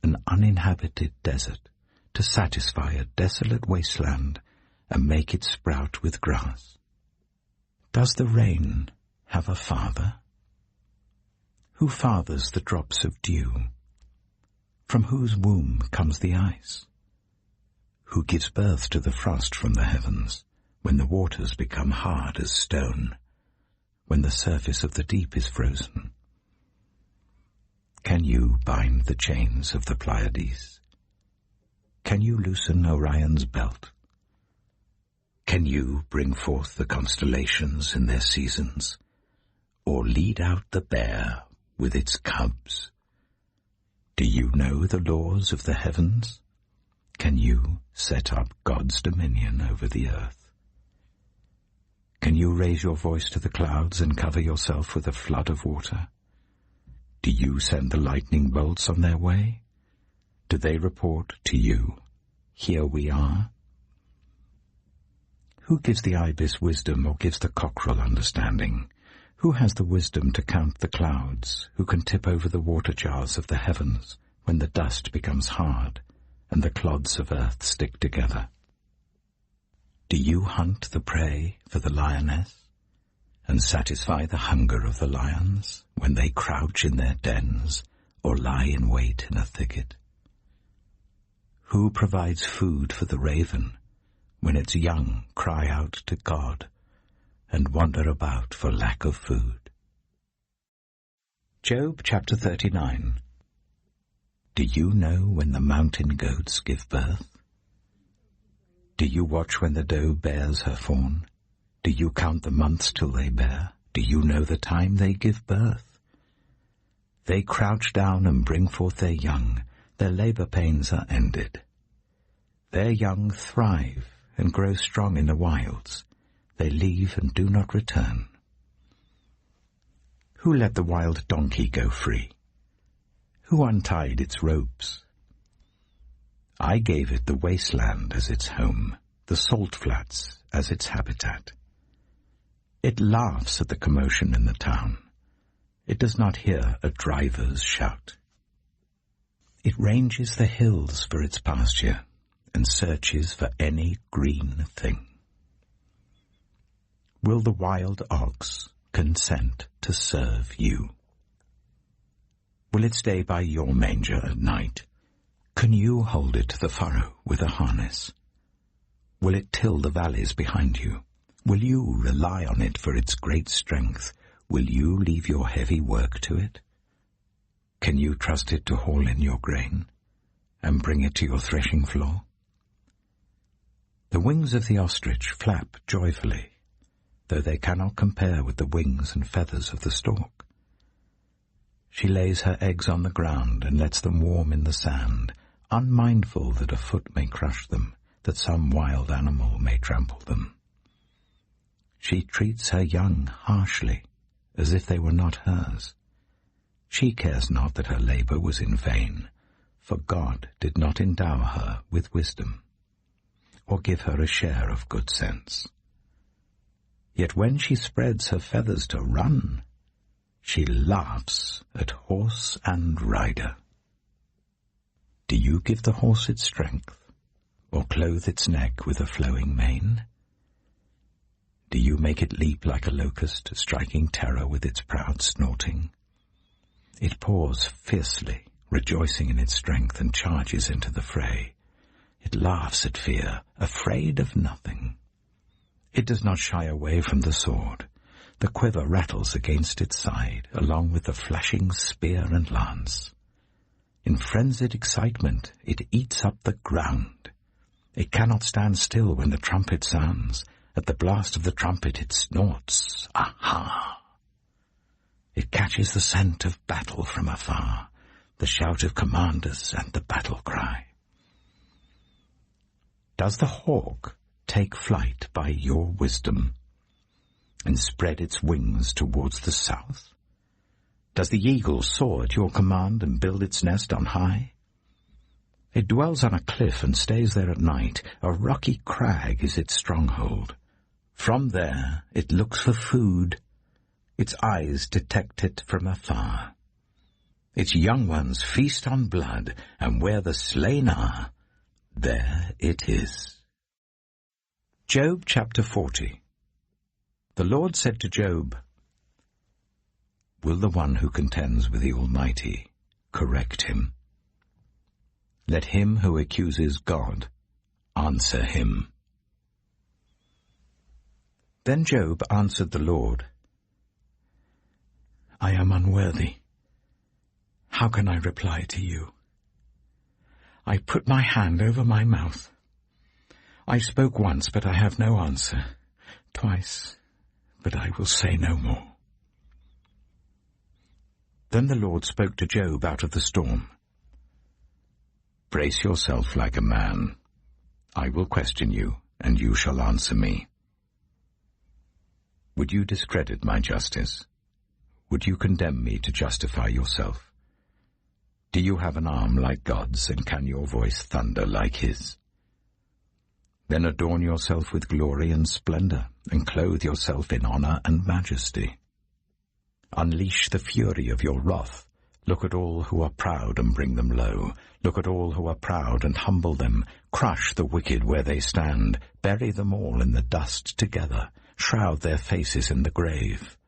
Speaker 1: an uninhabited desert, to satisfy a desolate wasteland, and make it sprout with grass? Does the rain have a father? Who fathers the drops of dew? From whose womb comes the ice? Who gives birth to the frost from the heavens, when the waters become hard as stone, when the surface of the deep is frozen? Can you bind the chains of the Pleiades? Can you loosen Orion's belt? Can you bring forth the constellations in their seasons, or lead out the bear with its cubs? Do you know the laws of the heavens? Can you set up God's dominion over the earth? Can you raise your voice to the clouds and cover yourself with a flood of water? Do you send the lightning bolts on their way? Do they report to you, Here we are? Who gives the ibis wisdom, or gives the cockerel understanding? Who has the wisdom to count the clouds? Who can tip over the water jars of the heavens, when the dust becomes hard and the clods of earth stick together? Do you hunt the prey for the lioness and satisfy the hunger of the lions when they crouch in their dens or lie in wait in a thicket? Who provides food for the raven when its young cry out to God and wander about for lack of food? Job chapter 39. Do you know when the mountain goats give birth? Do you watch when the doe bears her fawn? Do you count the months till they bear? Do you know the time they give birth? They crouch down and bring forth their young. Their labor pains are ended. Their young thrive and grow strong in the wilds. They leave and do not return. Who let the wild donkey go free? Who untied its ropes? I gave it the wasteland as its home, the salt flats as its habitat. It laughs at the commotion in the town. It does not hear a driver's shout. It ranges the hills for its pasture and searches for any green thing. Will the wild ox consent to serve you? Will it stay by your manger at night? Can you hold it to the furrow with a harness? Will it till the valleys behind you? Will you rely on it for its great strength? Will you leave your heavy work to it? Can you trust it to haul in your grain and bring it to your threshing floor? The wings of the ostrich flap joyfully, though they cannot compare with the wings and feathers of the stork. She lays her eggs on the ground and lets them warm in the sand, unmindful that a foot may crush them, that some wild animal may trample them. She treats her young harshly, as if they were not hers. She cares not that her labor was in vain, for God did not endow her with wisdom, or give her a share of good sense. Yet when she spreads her feathers to run, she laughs at horse and rider. Do you give the horse its strength, or clothe its neck with a flowing mane? Do you make it leap like a locust, striking terror with its proud snorting? It paws fiercely, rejoicing in its strength, and charges into the fray. It laughs at fear, afraid of nothing. It does not shy away from the sword. The quiver rattles against its side, along with the flashing spear and lance. In frenzied excitement, it eats up the ground. It cannot stand still when the trumpet sounds. At the blast of the trumpet it snorts. Aha! It catches the scent of battle from afar, the shout of commanders and the battle cry. Does the hawk take flight by your wisdom and spread its wings towards the south? Does the eagle soar at your command and build its nest on high? It dwells on a cliff and stays there at night. A rocky crag is its stronghold. From there it looks for food. Its eyes detect it from afar. Its young ones feast on blood, and where the slain are, there it is. Job chapter 40. The Lord said to Job, Will the one who contends with the Almighty correct him? Let him who accuses God answer him. Then Job answered the Lord, I am unworthy. How can I reply to you? I put my hand over my mouth. I spoke once, but I have no answer. Twice, but I will say no more. Then the Lord spoke to Job out of the storm. Brace yourself like a man. I will question you, and you shall answer me. Would you discredit my justice? Would you condemn me to justify yourself? Do you have an arm like God's, and can your voice thunder like his? Then adorn yourself with glory and splendor, and clothe yourself in honor and majesty. Unleash the fury of your wrath, Look at all who are proud and bring them low. Look at all who are proud and humble them. Crush the wicked where they stand. Bury them all in the dust together. Shroud their faces in the grave.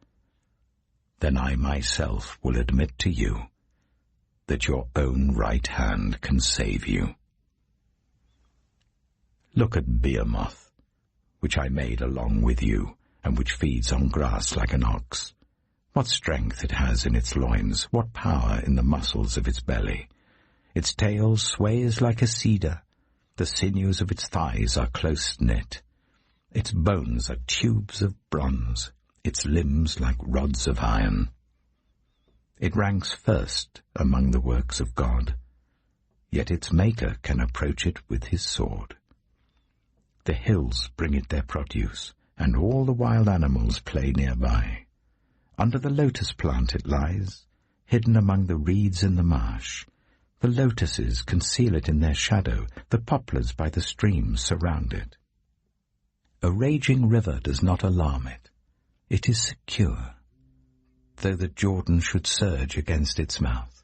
Speaker 1: Then I myself will admit to you that your own right hand can save you. Look at Behemoth, which I made along with you, and which feeds on grass like an ox. What strength it has in its loins, what power in the muscles of its belly. Its tail sways like a cedar, the sinews of its thighs are close knit. Its bones are tubes of bronze, its limbs like rods of iron. It ranks first among the works of God, yet its maker can approach it with his sword. The hills bring it their produce, and all the wild animals play nearby. Under the lotus plant it lies, hidden among the reeds in the marsh. The lotuses conceal it in their shadow, the poplars by the streams surround it. A raging river does not alarm it. It is secure, though the Jordan should surge against its mouth.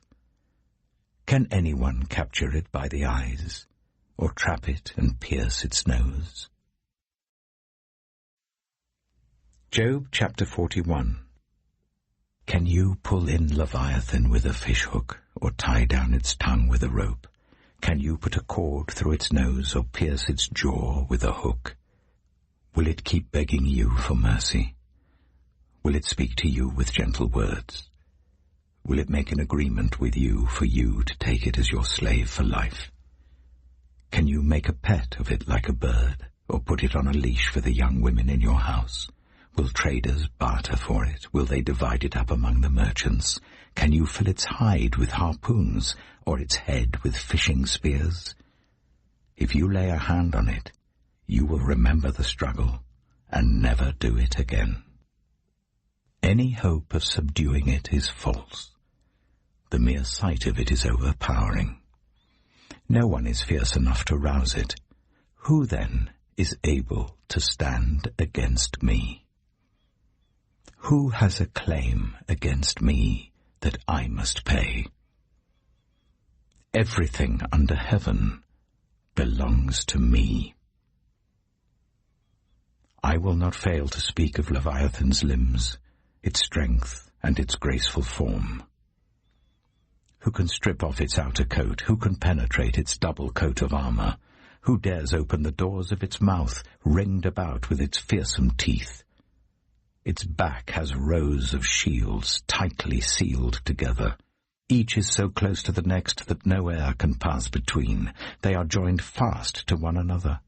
Speaker 1: Can anyone capture it by the eyes, or trap it and pierce its nose? Job chapter 41. Can you pull in Leviathan with a fishhook, or tie down its tongue with a rope? Can you put a cord through its nose, or pierce its jaw with a hook? Will it keep begging you for mercy? Will it speak to you with gentle words? Will it make an agreement with you for you to take it as your slave for life? Can you make a pet of it like a bird, or put it on a leash for the young women in your house? Will traders barter for it? Will they divide it up among the merchants? Can you fill its hide with harpoons, or its head with fishing spears? If you lay a hand on it, you will remember the struggle, and never do it again. Any hope of subduing it is false. The mere sight of it is overpowering. No one is fierce enough to rouse it. Who then is able to stand against me? Who has a claim against me that I must pay? Everything under heaven belongs to me. I will not fail to speak of Leviathan's limbs, its strength and its graceful form. Who can strip off its outer coat? Who can penetrate its double coat of armor? Who dares open the doors of its mouth, ringed about with its fearsome teeth? Its back has rows of shields tightly sealed together. Each is so close to the next that no air can pass between. They are joined fast to one another.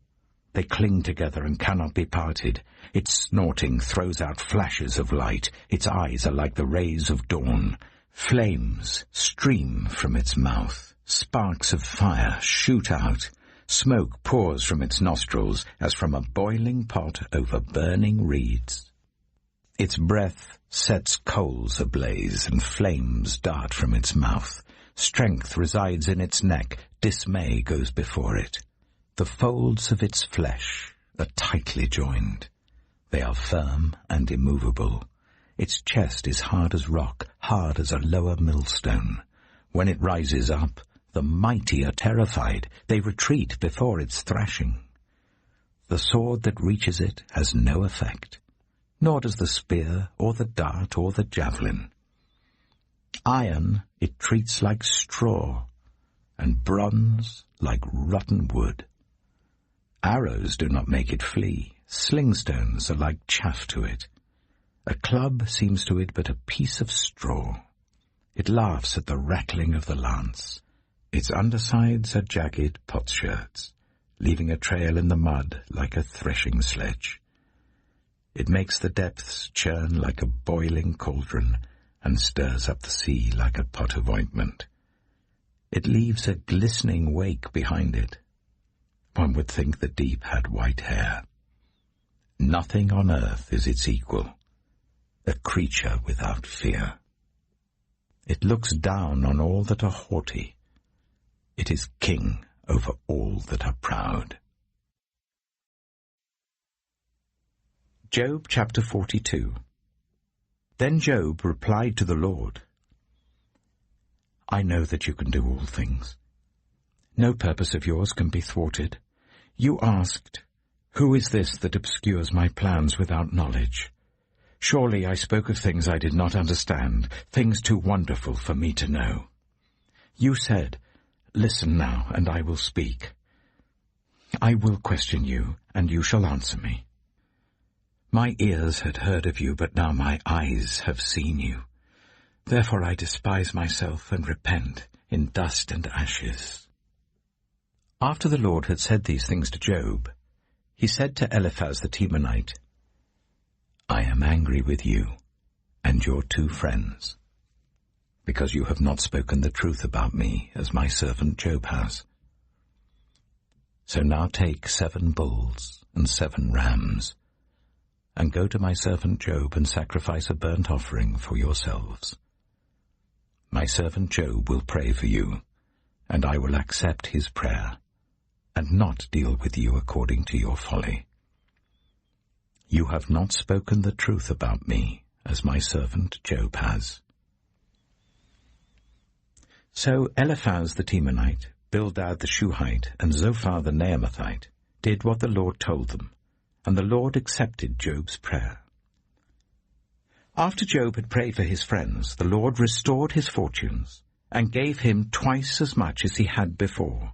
Speaker 1: They cling together and cannot be parted. Its snorting throws out flashes of light. Its eyes are like the rays of dawn. Flames stream from its mouth. Sparks of fire shoot out. Smoke pours from its nostrils as from a boiling pot over burning reeds. Its breath sets coals ablaze, and flames dart from its mouth. Strength resides in its neck, dismay goes before it. The folds of its flesh are tightly joined. They are firm and immovable. Its chest is hard as rock, hard as a lower millstone. When it rises up, the mighty are terrified. They retreat before its thrashing. The sword that reaches it has no effect, nor does the spear, or the dart, or the javelin. Iron it treats like straw, and bronze like rotten wood. Arrows do not make it flee. Slingstones are like chaff to it. A club seems to it but a piece of straw. It laughs at the rattling of the lance. Its undersides are jagged potsherds, leaving a trail in the mud like a threshing sledge. It makes the depths churn like a boiling cauldron, and stirs up the sea like a pot of ointment. It leaves a glistening wake behind it. One would think the deep had white hair. Nothing on earth is its equal, a creature without fear. It looks down on all that are haughty. It is king over all that are proud. Job chapter 42. Then Job replied to the Lord, I know that you can do all things. No purpose of yours can be thwarted. You asked, 'Who is this that obscures my plans without knowledge?' Surely I spoke of things I did not understand, things too wonderful for me to know. You said, 'Listen now, and I will speak. I will question you, and you shall answer me.' My ears had heard of you, but now my eyes have seen you. Therefore I despise myself and repent in dust and ashes." After the Lord had said these things to Job, he said to Eliphaz the Temanite, "I am angry with you and your 2 friends, because you have not spoken the truth about me as my servant Job has. So now take 7 bulls and 7 rams, and go to my servant Job and sacrifice a burnt offering for yourselves. My servant Job will pray for you, and I will accept his prayer, and not deal with you according to your folly. You have not spoken the truth about me, as my servant Job has." So Eliphaz the Temanite, Bildad the Shuhite, and Zophar the Naamathite did what the Lord told them, and the Lord accepted Job's prayer. After Job had prayed for his friends, the Lord restored his fortunes, and gave him twice as much as he had before.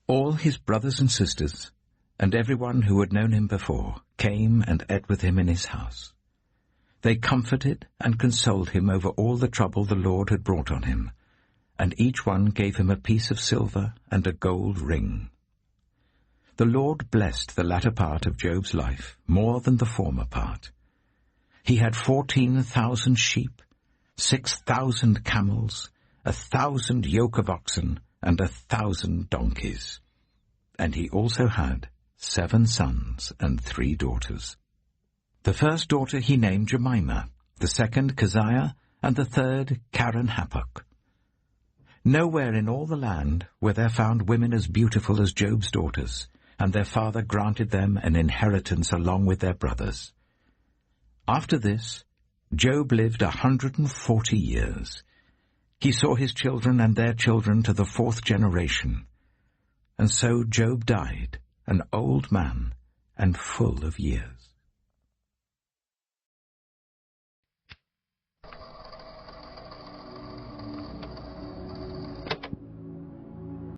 Speaker 1: All his brothers and sisters, and everyone who had known him before, came and ate with him in his house. They comforted and consoled him over all the trouble the Lord had brought on him, and each one gave him a piece of silver and a gold ring. The Lord blessed the latter part of Job's life more than the former part. He had 14,000 sheep, 6,000 camels, 1,000 yoke of oxen, and 1,000 donkeys. And he also had 7 sons and 3 daughters. The first daughter he named Jemimah, the second Keziah, and the third Karen-Happuch. Nowhere in all the land were there found women as beautiful as Job's daughters, and their father granted them an inheritance along with their brothers. After this, Job lived 140 years. He saw his children and their children to the 4th generation. And so Job died, an old man and full of years.